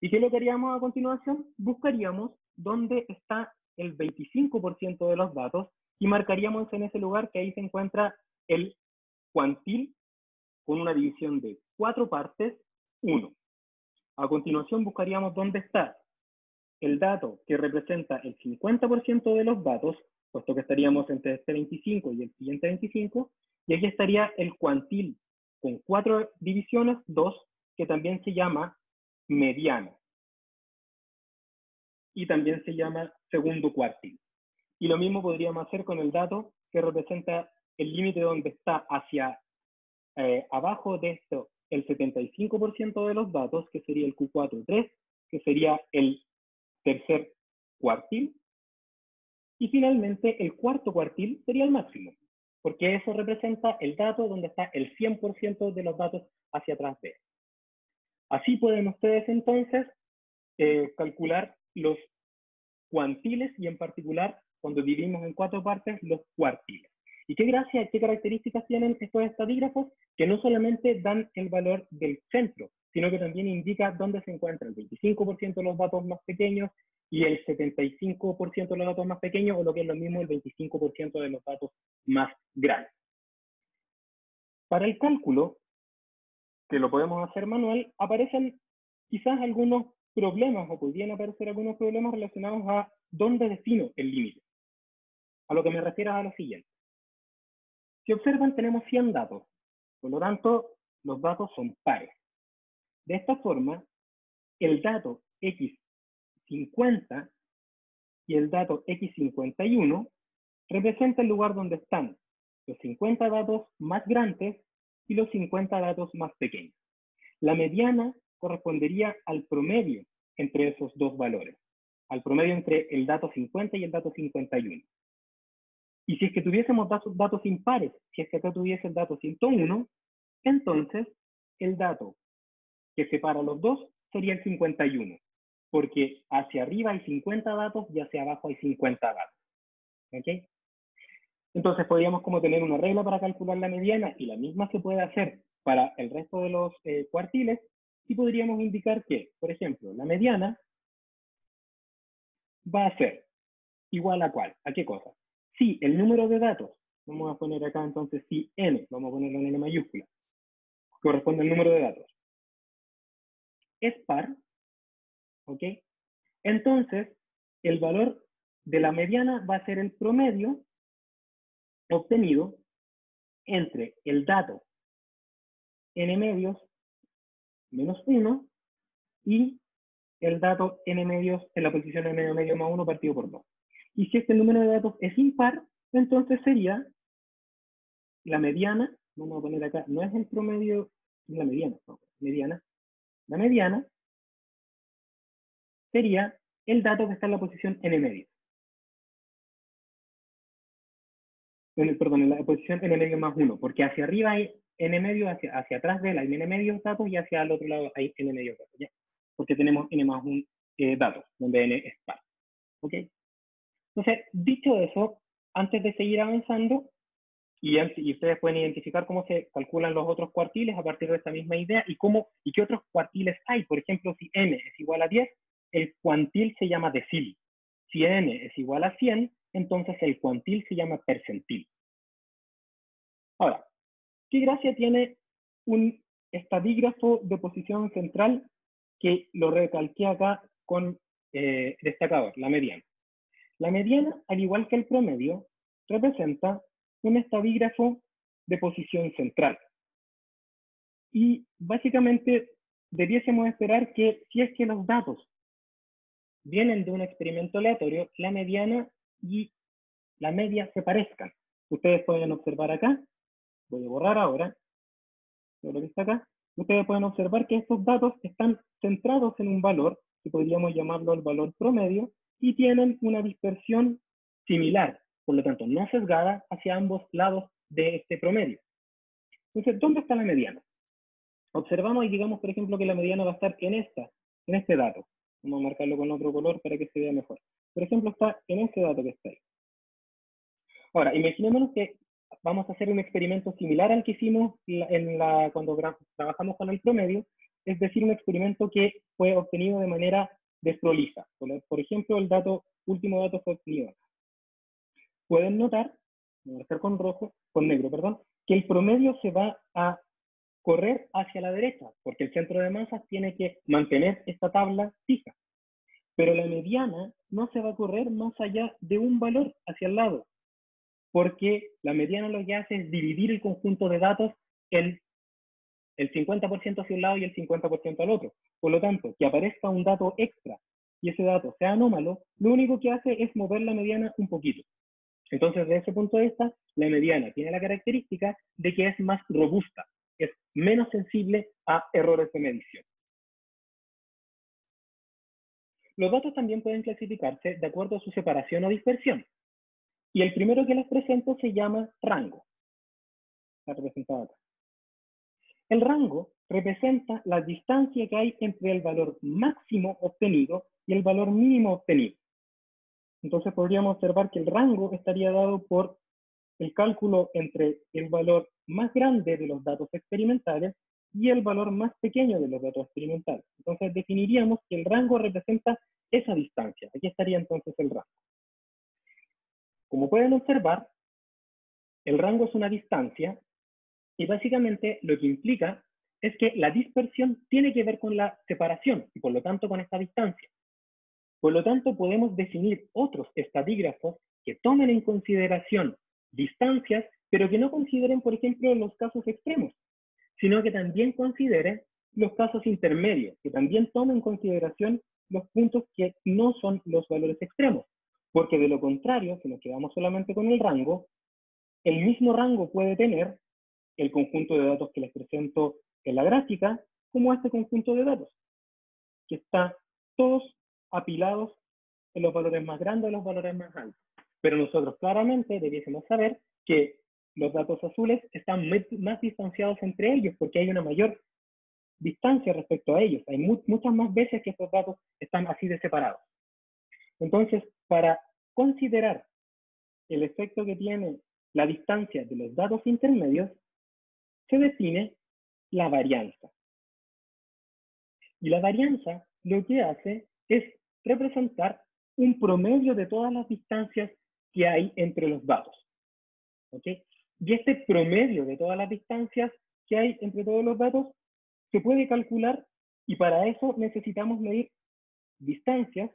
Speaker 1: ¿Y qué es lo que haríamos a continuación? Buscaríamos dónde está el 25% de los datos y marcaríamos en ese lugar que ahí se encuentra el cuantil con una división de 4 partes, 1. A continuación buscaríamos dónde está el dato que representa el 50% de los datos, puesto que estaríamos entre este 25 y el siguiente 25, y aquí estaría el cuantil con 4 divisiones, 2, que también se llama mediana. Y también se llama segundo cuartil. Y lo mismo podríamos hacer con el dato que representa el límite donde está hacia abajo de esto el 75% de los datos, que sería el Q4-3, que sería el tercer cuartil. Y finalmente el cuarto cuartil sería el máximo, porque eso representa el dato donde está el 100% de los datos hacia atrás de él. Así pueden ustedes entonces calcular los cuantiles y en particular cuando dividimos en 4 partes los cuartiles. ¿Y qué características tienen estos estadígrafos? Que no solamente dan el valor del centro, sino que también indica dónde se encuentra el 25% de los datos más pequeños y el 75% de los datos más pequeños, o lo que es lo mismo, el 25% de los datos más grandes. Para el cálculo, que lo podemos hacer manual, aparecen quizás algunos problemas, o podrían aparecer algunos problemas relacionados a dónde defino el límite. A lo que me refiero a lo siguiente. Si observan, tenemos 100 datos, por lo tanto, los datos son pares. De esta forma, el dato X50 y el dato X51 representan el lugar donde están los 50 datos más grandes y los 50 datos más pequeños. La mediana correspondería al promedio entre esos dos valores, al promedio entre el dato 50 y el dato 51. Y si es que tuviésemos datos impares, si es que acá tuviese el dato 101, entonces el dato que separa los dos sería el 51, porque hacia arriba hay 50 datos y hacia abajo hay 50 datos. ¿Ok? Entonces podríamos como tener una regla para calcular la mediana, y la misma se puede hacer para el resto de los cuartiles, y podríamos indicar que, por ejemplo, la mediana va a ser igual a ¿cuál? ¿A qué cosa? Si el número de datos, vamos a poner acá entonces si n, vamos a ponerlo en n mayúscula, corresponde al número de datos, es par, ¿ok? Entonces, el valor de la mediana va a ser el promedio obtenido entre el dato n medios menos 1 y el dato n medios en la posición n medio más 1 partido por 2. Y si este número de datos es impar, entonces sería la mediana, vamos a poner acá, no es el promedio, es la mediana, no, mediana. La mediana sería el dato que está en la posición n medios. Perdón, en la posición n medio más 1, porque hacia arriba hay n medio, hacia atrás de él hay n medios datos y hacia el otro lado hay n medios datos, ¿ya? Porque tenemos n más 1 datos, donde n es par. ¿Ok? Entonces, dicho eso, antes de seguir avanzando, y ustedes pueden identificar cómo se calculan los otros cuartiles a partir de esta misma idea y qué otros cuartiles hay. Por ejemplo, si n es igual a 10, el cuantil se llama decil. Si n es igual a 100, entonces el cuantil se llama percentil. Ahora, ¿qué gracia tiene un estadígrafo de posición central que lo recalqué acá con destacador, la mediana? La mediana, al igual que el promedio, representa un estadígrafo de posición central. Y básicamente debiésemos esperar que si es que los datos vienen de un experimento aleatorio, la mediana y la media se parezcan. Ustedes pueden observar acá, voy a borrar ahora, todo lo que está acá, ustedes pueden observar que estos datos están centrados en un valor, que podríamos llamarlo el valor promedio, y tienen una dispersión similar, por lo tanto no sesgada hacia ambos lados de este promedio. Entonces, ¿dónde está la mediana? Observamos y digamos, por ejemplo, que la mediana va a estar en este dato. Vamos a marcarlo con otro color para que se vea mejor. Por ejemplo, está en este dato que está ahí. Ahora, imaginémonos que vamos a hacer un experimento similar al que hicimos cuando trabajamos con el promedio, es decir, un experimento que fue obtenido de manera desprolija. Por ejemplo, el último dato fue obtenido acá. Pueden notar, voy a marcar con negro, perdón, que el promedio se va a correr hacia la derecha, porque el centro de masas tiene que mantener esta tabla fija. Pero la mediana no se va a correr más allá de un valor hacia el lado, porque la mediana lo que hace es dividir el conjunto de datos en el 50% hacia un lado y el 50% al otro. Por lo tanto, que aparezca un dato extra y ese dato sea anómalo, lo único que hace es mover la mediana un poquito. Entonces, desde ese punto de vista, la mediana tiene la característica de que es más robusta, es menos sensible a errores de medición. Los datos también pueden clasificarse de acuerdo a su separación o dispersión. Y el primero que les presento se llama rango. Está representado acá. El rango representa la distancia que hay entre el valor máximo obtenido y el valor mínimo obtenido. Entonces podríamos observar que el rango estaría dado por el cálculo entre el valor más grande de los datos experimentales y el valor más pequeño de los datos experimentales. Entonces definiríamos que el rango representa esa distancia. Aquí estaría entonces el rango. Como pueden observar, el rango es una distancia y básicamente lo que implica es que la dispersión tiene que ver con la separación y por lo tanto con esta distancia. Por lo tanto, podemos definir otros estadígrafos que tomen en consideración distancias, pero que no consideren, por ejemplo, los casos extremos, sino que también consideren los casos intermedios, que también tomen en consideración los puntos que no son los valores extremos. Porque de lo contrario, si nos quedamos solamente con el rango, el mismo rango puede tener el conjunto de datos que les presento en la gráfica, como este conjunto de datos, que está todos apilados en los valores más grandes o los valores más altos. Pero nosotros claramente debiésemos saber que los datos azules están más distanciados entre ellos porque hay una mayor distancia respecto a ellos. Hay muchas más veces que estos datos están así de separados. Entonces, para considerar el efecto que tiene la distancia de los datos intermedios, se define la varianza. Y la varianza lo que hace es representar un promedio de todas las distancias que hay entre los datos. ¿Okay? Y este promedio de todas las distancias que hay entre todos los datos se puede calcular y para eso necesitamos medir distancias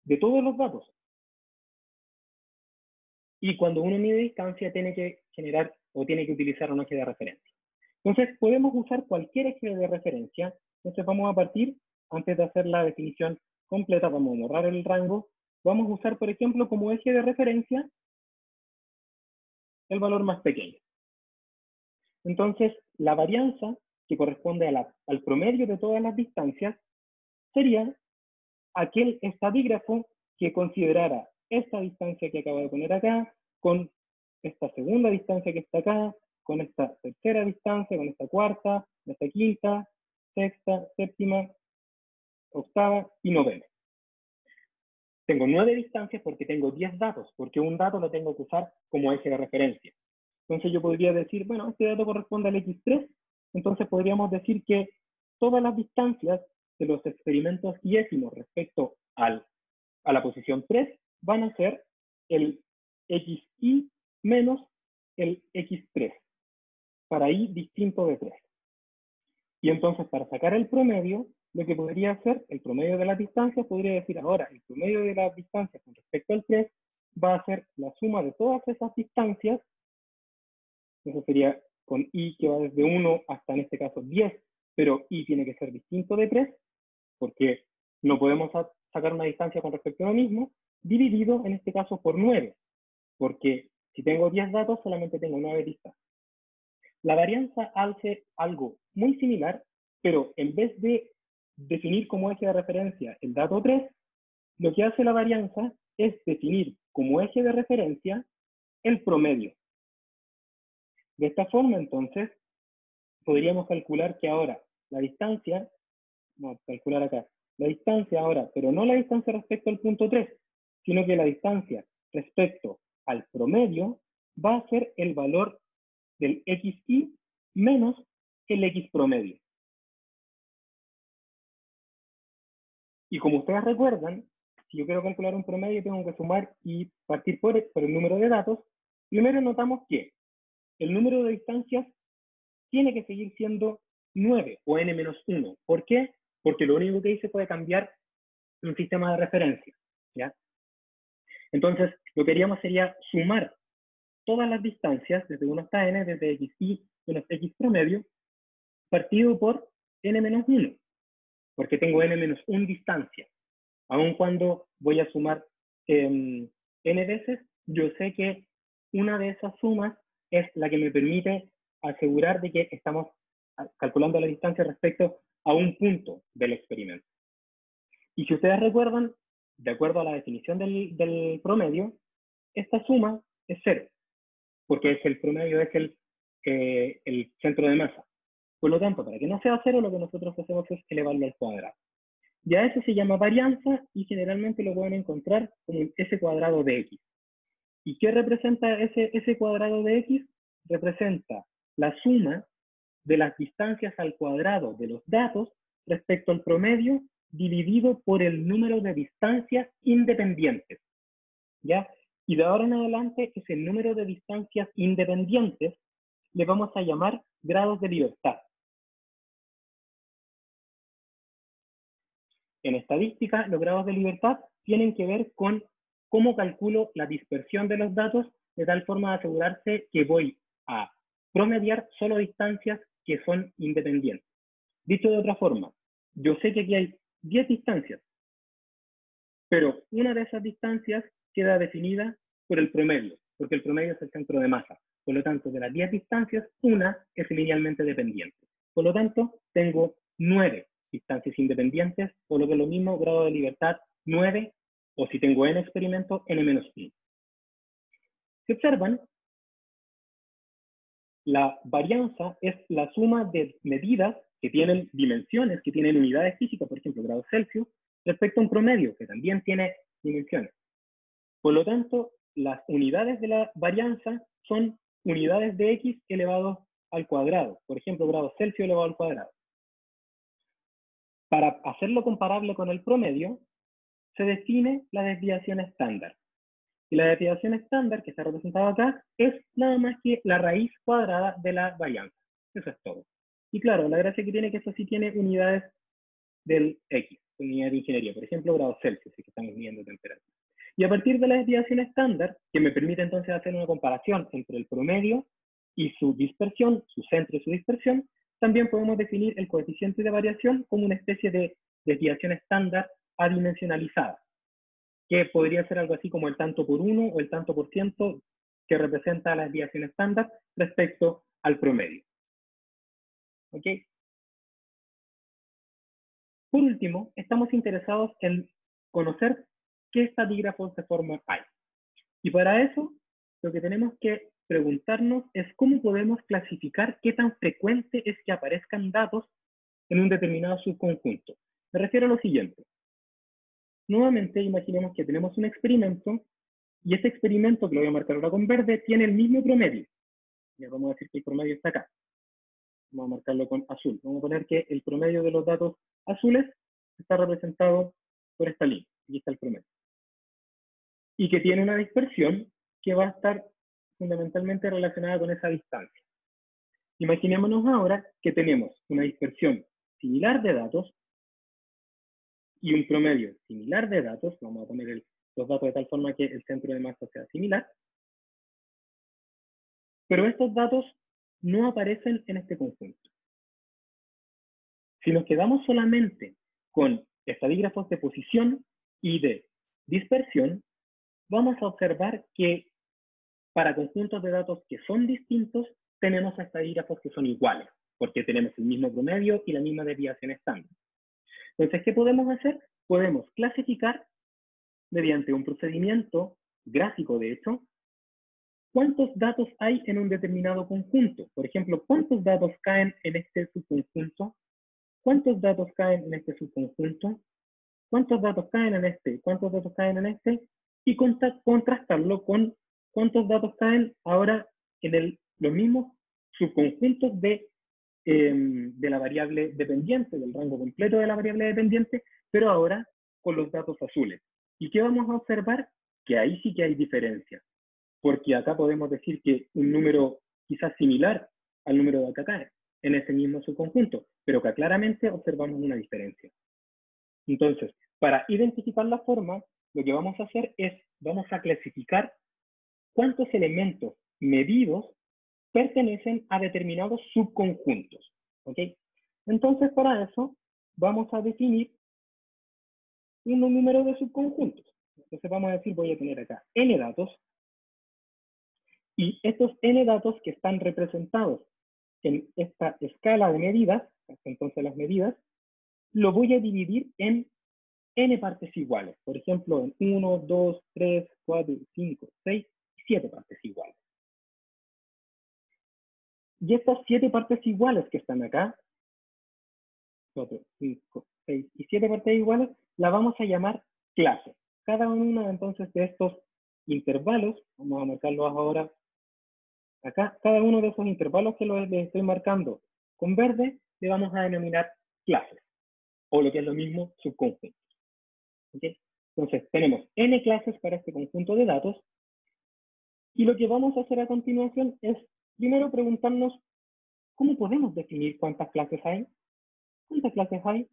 Speaker 1: de todos los datos. Y cuando uno mide distancia tiene que generar o tiene que utilizar un eje de referencia. Entonces podemos usar cualquier eje de referencia. Entonces vamos a partir, antes de hacer la definición completa, vamos a borrar el rango. Vamos a usar, por ejemplo, como eje de referencia el valor más pequeño. Entonces, la varianza, que corresponde al promedio de todas las distancias, sería aquel estadígrafo que considerara esta distancia que acabo de poner acá, con esta segunda distancia que está acá, con esta tercera distancia, con esta cuarta, esta quinta, sexta, séptima, octava y novena. Tengo 9 distancias porque tengo 10 datos, porque un dato lo tengo que usar como eje de referencia. Entonces yo podría decir, bueno, este dato corresponde al X3, entonces podríamos decir que todas las distancias de los experimentos iésimos respecto a la posición 3 van a ser el XI menos el X3, para I distinto de 3. Y entonces para sacar el promedio, lo que podría hacer, el promedio de las distancias, podría decir ahora, el promedio de las distancias con respecto al 3 va a ser la suma de todas esas distancias. Eso sería con I que va desde 1 hasta en este caso 10, pero I tiene que ser distinto de 3, porque no podemos sacar una distancia con respecto a lo mismo, dividido en este caso por 9, porque si tengo 10 datos solamente tengo 9 distancias. La varianza hace algo muy similar, pero en vez de definir como eje de referencia el dato 3, lo que hace la varianza es definir como eje de referencia el promedio. De esta forma, entonces, podríamos calcular que ahora la distancia, vamos a calcular acá, la distancia ahora, pero no la distancia respecto al punto 3, sino que la distancia respecto al promedio va a ser el valor del xi menos el x promedio. Y como ustedes recuerdan, si yo quiero calcular un promedio, tengo que sumar y partir por el número de datos. Primero notamos que el número de distancias tiene que seguir siendo 9 o n-1. ¿Por qué? Porque lo único que hice fue cambiar un sistema de referencia, ¿ya? Entonces, lo que haríamos sería sumar todas las distancias, desde 1 hasta n, desde xi menos x promedio, partido por n-1, porque tengo n-1 distancia. Aun cuando voy a sumar n veces, yo sé que una de esas sumas es la que me permite asegurar de que estamos calculando la distancia respecto a un punto del experimento. Y si ustedes recuerdan, de acuerdo a la definición del promedio, esta suma es 0, porque es el promedio, es el centro de masa. Por lo tanto, para que no sea 0, lo que nosotros hacemos es elevarlo al cuadrado. Ya eso se llama varianza y generalmente lo pueden encontrar como s cuadrado de x. ¿Y qué representa ese cuadrado de x? Representa la suma de las distancias al cuadrado de los datos respecto al promedio dividido por el número de distancias independientes, ¿ya? Y de ahora en adelante ese número de distancias independientes le vamos a llamar grados de libertad. En estadística, los grados de libertad tienen que ver con cómo calculo la dispersión de los datos de tal forma de asegurarse que voy a promediar solo distancias que son independientes. Dicho de otra forma, yo sé que aquí hay 10 distancias, pero una de esas distancias queda definida por el promedio, porque el promedio es el centro de masa. Por lo tanto, de las 10 distancias, una es linealmente dependiente. Por lo tanto, tengo 9 distancias independientes, o lo que es lo mismo, grado de libertad 9, o si tengo n experimentos, n-1. Si observan, la varianza es la suma de medidas que tienen dimensiones, que tienen unidades físicas, por ejemplo, grados Celsius, respecto a un promedio, que también tiene dimensiones. Por lo tanto, las unidades de la varianza son unidades de x elevado al cuadrado. Por ejemplo, grados Celsius elevado al cuadrado. Para hacerlo comparable con el promedio, se define la desviación estándar. Y la desviación estándar, que está representada acá, es nada más que la raíz cuadrada de la varianza. Eso es todo. Y claro, la gracia que tiene que eso sí tiene unidades del X, unidades de ingeniería, por ejemplo, grados Celsius, que estamos midiendo temperatura. Y a partir de la desviación estándar, que me permite entonces hacer una comparación entre el promedio y su dispersión, su centro y su dispersión, también podemos definir el coeficiente de variación como una especie de desviación estándar adimensionalizada, que podría ser algo así como el tanto por 1 o el tanto por ciento que representa la desviación estándar respecto al promedio. ¿Ok? Por último, estamos interesados en conocer qué estadígrafos de forma hay. Y para eso, lo que tenemos que preguntarnos es cómo podemos clasificar qué tan frecuente es que aparezcan datos en un determinado subconjunto. Me refiero a lo siguiente. Nuevamente, imaginemos que tenemos un experimento y ese experimento, que lo voy a marcar ahora con verde, tiene el mismo promedio. Ya vamos a decir que el promedio está acá. Vamos a marcarlo con azul. Vamos a poner que el promedio de los datos azules está representado por esta línea. Aquí está el promedio. Y que tiene una dispersión que va a estar fundamentalmente relacionada con esa distancia. Imaginémonos ahora que tenemos una dispersión similar de datos y un promedio similar de datos. Vamos a poner los datos de tal forma que el centro de masa sea similar. Pero estos datos no aparecen en este conjunto. Si nos quedamos solamente con estadígrafos de posición y de dispersión, vamos a observar que para conjuntos de datos que son distintos, tenemos estadígrafos que son iguales, porque tenemos el mismo promedio y la misma desviación estándar. Entonces, ¿qué podemos hacer? Podemos clasificar mediante un procedimiento gráfico, de hecho, cuántos datos hay en un determinado conjunto. Por ejemplo, cuántos datos caen en este subconjunto, cuántos datos caen en este subconjunto, cuántos datos caen en este, cuántos datos caen en este, y contrastarlo con cuántos datos caen ahora en los mismos subconjuntos de la variable dependiente, del rango completo de la variable dependiente, pero ahora con los datos azules. ¿Y qué vamos a observar? Que ahí sí que hay diferencias, porque acá podemos decir que un número quizás similar al número de acá cae en ese mismo subconjunto, pero que claramente observamos una diferencia. Entonces, para identificar la forma, lo que vamos a hacer es, vamos a clasificar cuántos elementos medidos pertenecen a determinados subconjuntos. ¿Ok? Entonces, para eso, vamos a definir un número de subconjuntos. Entonces, vamos a decir, voy a tener acá n datos, y estos n datos que están representados en esta escala de medidas, entonces las medidas, lo voy a dividir en n partes iguales. Por ejemplo, en 1, 2, 3, 4, 5, 6 y 7 partes iguales. Y estas 7 partes iguales que están acá, 4, 5, 6 y 7 partes iguales, la vamos a llamar clase. Cada una entonces de estos intervalos, vamos a marcarlos ahora acá, cada uno de esos intervalos que les estoy marcando con verde, le vamos a denominar clases, o lo que es lo mismo, subconjuntos. ¿Okay? Entonces, tenemos n clases para este conjunto de datos, y lo que vamos a hacer a continuación es, primero preguntarnos, ¿cómo podemos definir cuántas clases hay? ¿Cuántas clases hay?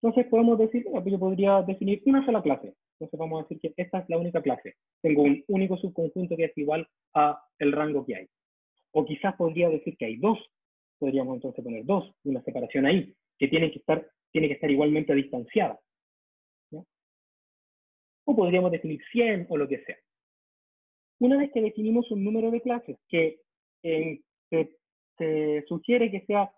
Speaker 1: Entonces podemos decir, yo podría definir una sola clase. Entonces vamos a decir que esta es la única clase. Tengo un único subconjunto que es igual a el rango que hay. O quizás podría decir que hay dos. Podríamos entonces poner dos, una separación ahí, que tiene que estar igualmente distanciada. ¿Ya? O podríamos definir 100 o lo que sea. Una vez que definimos un número de clases que se sugiere que sea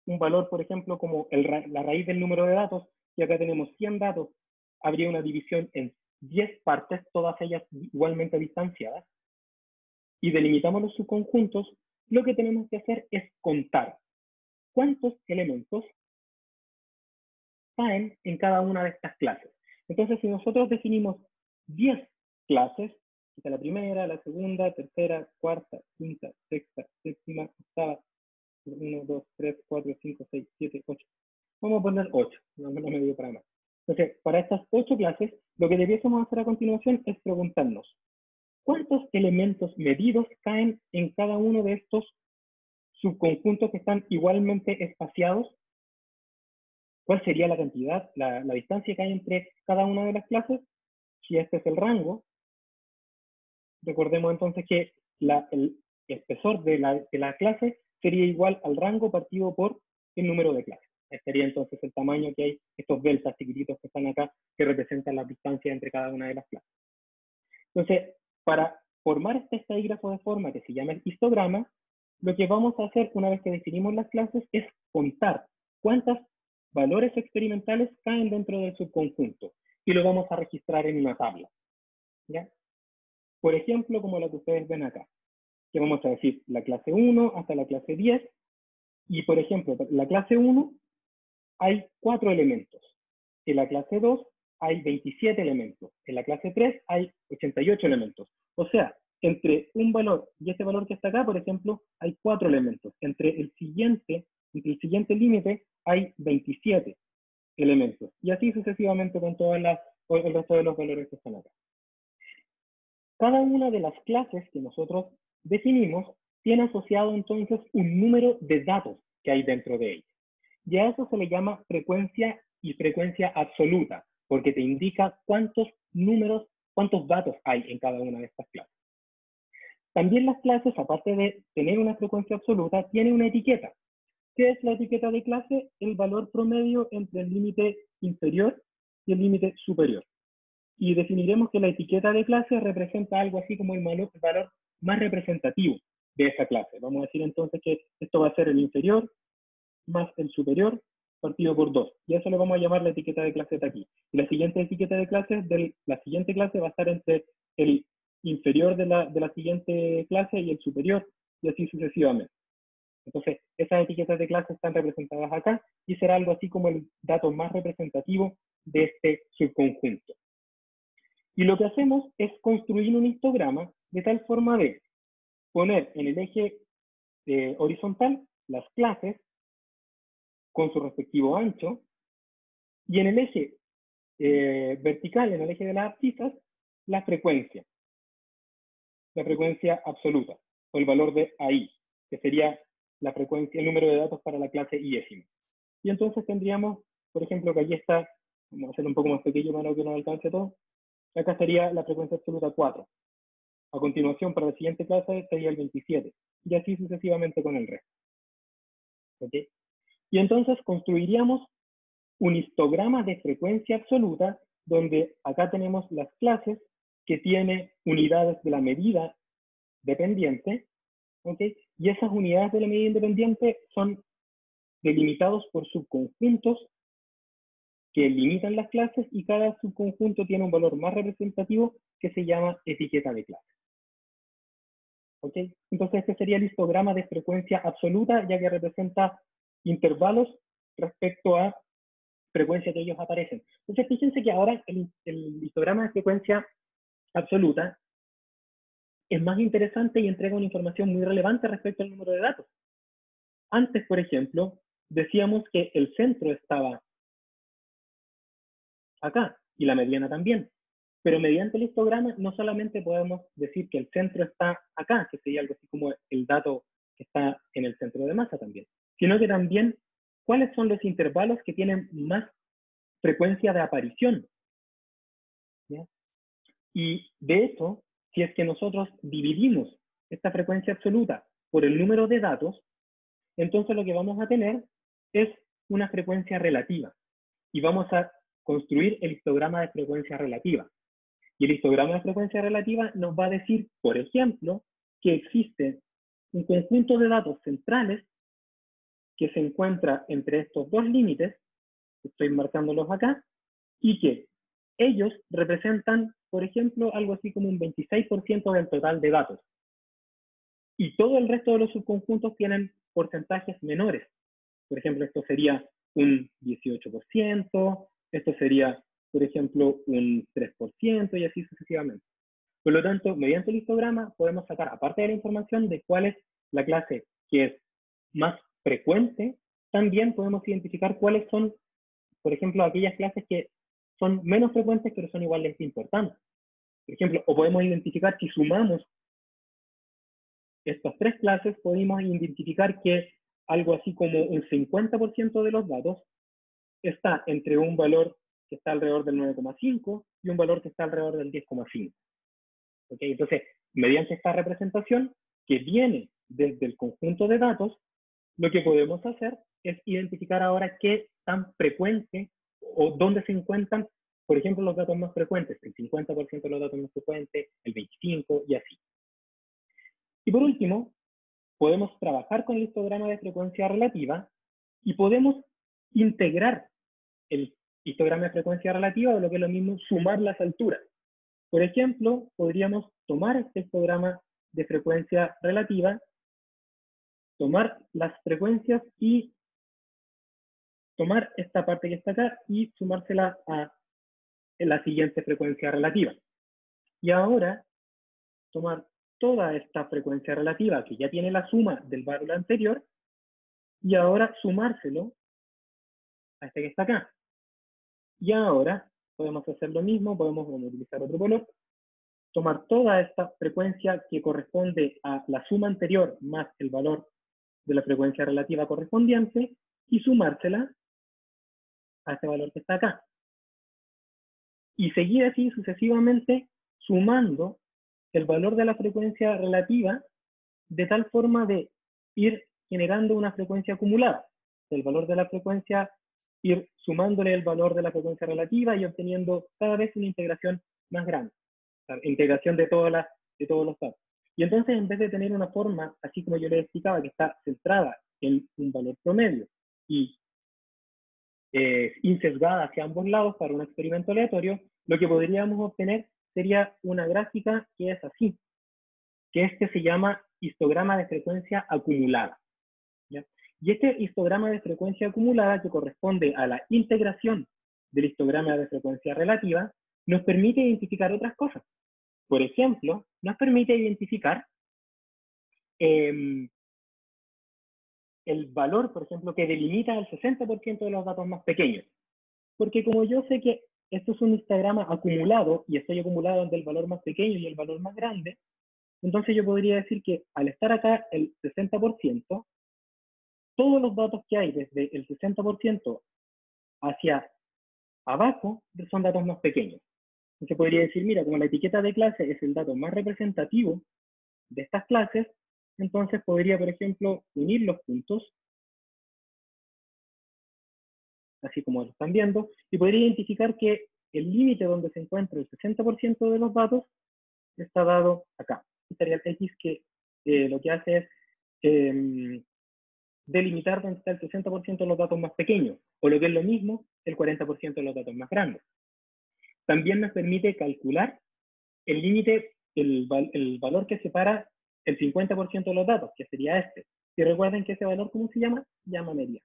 Speaker 1: un valor, por ejemplo, como la raíz del número de datos, y acá tenemos 100 datos, habría una división en 10 partes, todas ellas igualmente distanciadas, y delimitamos los subconjuntos, lo que tenemos que hacer es contar cuántos elementos caen en cada una de estas clases. Entonces, si nosotros definimos 10 clases, esta es la primera, la segunda, tercera, cuarta, quinta, sexta, séptima, octava, 1, 2, 3, 4, 5, 6, 7, 8. Vamos a poner 8, no me dio para más. Entonces, para estas 8 clases, lo que debiésemos hacer a continuación es preguntarnos, ¿cuántos elementos medidos caen en cada uno de estos subconjuntos que están igualmente espaciados? ¿Cuál sería la cantidad, la distancia que hay entre cada una de las clases? Si este es el rango, recordemos entonces que el espesor de la clase sería igual al rango partido por el número de clases. Este sería entonces el tamaño que hay, estos deltas chiquititos que están acá, que representan las distancias entre cada una de las clases. Entonces, para formar este estadígrafo de forma que se llama el histograma, lo que vamos a hacer una vez que definimos las clases es contar cuántos valores experimentales caen dentro del subconjunto, y lo vamos a registrar en una tabla. ¿Ya? Por ejemplo, como la que ustedes ven acá, que vamos a decir la clase 1 hasta la clase 10, y por ejemplo, en la clase 1 hay 4 elementos, en la clase 2 hay 27 elementos, en la clase 3 hay 88 elementos. O sea, entre un valor y este valor que está acá, por ejemplo, hay 4 elementos. Entre el siguiente límite hay 27 elementos. Y así sucesivamente con el resto de los valores que están acá. Cada una de las clases que nosotros definimos tiene asociado entonces un número de datos que hay dentro de ella. Y a eso se le llama frecuencia y frecuencia absoluta, porque te indica cuántos datos hay en cada una de estas clases. También las clases, aparte de tener una frecuencia absoluta, tienen una etiqueta. ¿Qué es la etiqueta de clase? El valor promedio entre el límite inferior y el límite superior. Y definiremos que la etiqueta de clase representa algo así como el valor más representativo de esa clase. Vamos a decir entonces que esto va a ser el inferior más el superior partido por 2. Y eso le vamos a llamar la etiqueta de clase de aquí. Y la siguiente etiqueta de clase de la siguiente clase va a estar entre el inferior de la siguiente clase y el superior, y así sucesivamente. Entonces, esas etiquetas de clase están representadas acá y será algo así como el dato más representativo de este subconjunto. Y lo que hacemos es construir un histograma de tal forma de poner en el eje horizontal las clases con su respectivo ancho y en el eje vertical, en el eje de las abscisas, la frecuencia absoluta o el valor de AI, que sería la frecuencia, el número de datos para la clase iésima. Y entonces tendríamos, por ejemplo, que aquí está, vamos a hacerlo un poco más pequeño para que no alcance todo, acá sería la frecuencia absoluta 4. A continuación, para la siguiente clase sería el 27, y así sucesivamente con el resto. ¿Okay? Y entonces construiríamos un histograma de frecuencia absoluta, donde acá tenemos las clases que tiene unidades de la medida dependiente, ¿okay? Y esas unidades de la medida independiente son delimitados por subconjuntos que limitan las clases y cada subconjunto tiene un valor más representativo que se llama etiqueta de clase. ¿Ok? Entonces este sería el histograma de frecuencia absoluta, ya que representa intervalos respecto a frecuencia que ellos aparecen. Entonces fíjense que ahora el histograma de frecuencia absoluta es más interesante y entrega una información muy relevante respecto al número de datos. Antes, por ejemplo, decíamos que el centro estaba acá y la mediana también. Pero mediante el histograma no solamente podemos decir que el centro está acá, que sería algo así como el dato que está en el centro de masa también, sino que también cuáles son los intervalos que tienen más frecuencia de aparición. ¿Ya? Y de hecho, si es que nosotros dividimos esta frecuencia absoluta por el número de datos, entonces lo que vamos a tener es una frecuencia relativa. Y vamos a construir el histograma de frecuencia relativa. Y el histograma de frecuencia relativa nos va a decir, por ejemplo, que existe un conjunto de datos centrales que se encuentra entre estos dos límites, estoy marcándolos acá, y que ellos representan, por ejemplo, algo así como un 26% del total de datos. Y todo el resto de los subconjuntos tienen porcentajes menores. Por ejemplo, esto sería un 18%, esto sería, por ejemplo, un 3% y así sucesivamente. Por lo tanto, mediante el histograma podemos sacar, aparte de la información de cuál es la clase que es más frecuente, también podemos identificar cuáles son, por ejemplo, aquellas clases que son menos frecuentes pero son iguales de importantes. Por ejemplo, o podemos identificar si sumamos estas tres clases, podemos identificar que algo así como un 50% de los datos está entre un valor que está alrededor del 9,5 y un valor que está alrededor del 10,5. ¿Okay? Entonces, mediante esta representación que viene desde el conjunto de datos, lo que podemos hacer es identificar ahora qué tan frecuente o dónde se encuentran, por ejemplo, los datos más frecuentes, el 50% de los datos más frecuentes, el 25% y así. Y por último, podemos trabajar con el histograma de frecuencia relativa y podemos integrar el histograma de frecuencia relativa, o lo que es lo mismo, sumar las alturas. Por ejemplo, podríamos tomar este histograma de frecuencia relativa, tomar las frecuencias y tomar esta parte que está acá y sumársela a la siguiente frecuencia relativa. Y ahora, tomar toda esta frecuencia relativa que ya tiene la suma del valor anterior y ahora sumárselo a este que está acá. Y ahora podemos hacer lo mismo, podemos utilizar otro color, tomar toda esta frecuencia que corresponde a la suma anterior más el valor de la frecuencia relativa correspondiente y sumársela a este valor que está acá. Y seguir así sucesivamente sumando el valor de la frecuencia relativa de tal forma de ir generando una frecuencia acumulada. El valor de la frecuencia, ir sumándole el valor de la frecuencia relativa y obteniendo cada vez una integración más grande. La integración de todos los datos. Y entonces, en vez de tener una forma, así como yo les explicaba, que está centrada en un valor promedio y insesgada hacia ambos lados para un experimento aleatorio, lo que podríamos obtener sería una gráfica que es así, que se llama histograma de frecuencia acumulada, ¿ya? Y este histograma de frecuencia acumulada, que corresponde a la integración del histograma de frecuencia relativa, nos permite identificar otras cosas. Por ejemplo, nos permite identificar el valor, por ejemplo, que delimita el 60% de los datos más pequeños. Porque como yo sé que esto es un histograma acumulado y estoy acumulado entre el valor más pequeño y el valor más grande, entonces yo podría decir que al estar acá el 60%, todos los datos que hay desde el 60% hacia abajo son datos más pequeños. Entonces podría decir, mira, como la etiqueta de clase es el dato más representativo de estas clases, entonces podría, por ejemplo, unir los puntos, así como lo están viendo, y podría identificar que el límite donde se encuentra el 60% de los datos está dado acá. Estaría el X que lo que hace es delimitar donde está el 60% de los datos más pequeños, o lo que es lo mismo, el 40% de los datos más grandes. También nos permite calcular el límite, el valor que separa el 50% de los datos, que sería este. Y recuerden que ese valor, ¿cómo se llama? Se llama media.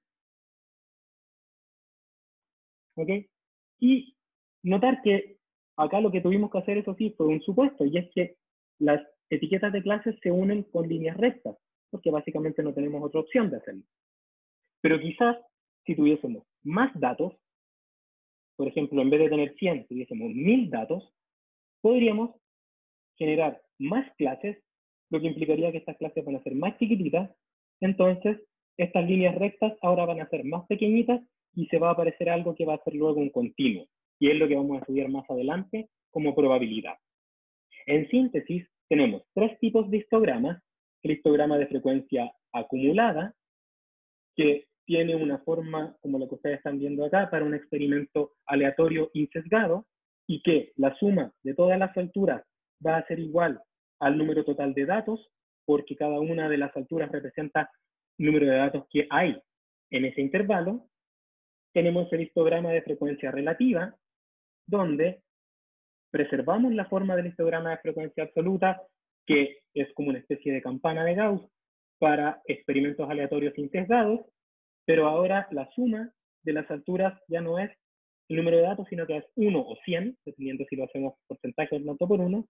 Speaker 1: ¿Ok? Y notar que acá lo que tuvimos que hacer, eso sí, fue un supuesto, y es que las etiquetas de clases se unen con líneas rectas, porque básicamente no tenemos otra opción de hacerlo. Pero quizás, si tuviésemos más datos, por ejemplo, en vez de tener 100, tuviésemos 1000 datos, podríamos generar más clases, lo que implicaría que estas clases van a ser más chiquititas. Entonces, estas líneas rectas ahora van a ser más pequeñitas y se va a aparecer algo que va a ser luego un continuo. Y es lo que vamos a estudiar más adelante como probabilidad. En síntesis, tenemos tres tipos de histogramas. El histograma de frecuencia acumulada, que tiene una forma como lo que ustedes están viendo acá para un experimento aleatorio insesgado, y que la suma de todas las alturas va a ser igual al número total de datos, porque cada una de las alturas representa el número de datos que hay en ese intervalo. Tenemos el histograma de frecuencia relativa, donde preservamos la forma del histograma de frecuencia absoluta, que es como una especie de campana de Gauss para experimentos aleatorios insesgados, pero ahora la suma de las alturas ya no es el número de datos, sino que es 1 o 100, dependiendo si lo hacemos porcentaje tanto por 1.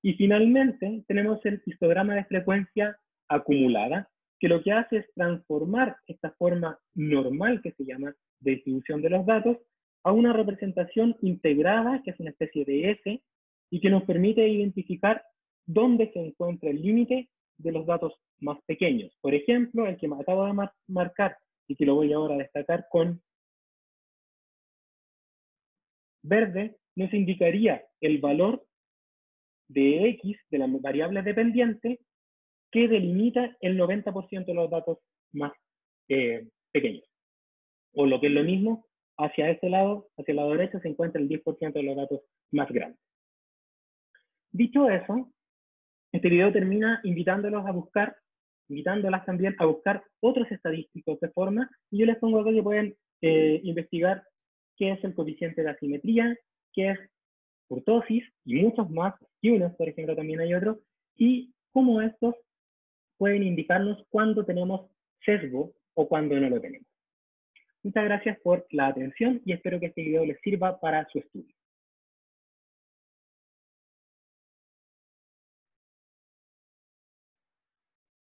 Speaker 1: Y finalmente tenemos el histograma de frecuencia acumulada, que lo que hace es transformar esta forma normal, que se llama de distribución de los datos, a una representación integrada, que es una especie de S, y que nos permite identificar dónde se encuentra el límite de los datos más pequeños. Por ejemplo, el que me acabo de marcar y que lo voy ahora a destacar con verde, nos indicaría el valor de X, de la variable dependiente, que delimita el 90% de los datos más pequeños. O lo que es lo mismo, hacia este lado, hacia el lado derecho, se encuentra el 10% de los datos más grandes. Dicho eso, este video termina invitándolas también a buscar otros estadísticos de forma, y yo les pongo acá que pueden investigar qué es el coeficiente de asimetría, qué es kurtosis y muchos más, Skewness, por ejemplo, también hay otros, y cómo estos pueden indicarnos cuándo tenemos sesgo o cuándo no lo tenemos. Muchas gracias por la atención y espero que este video les sirva para su estudio.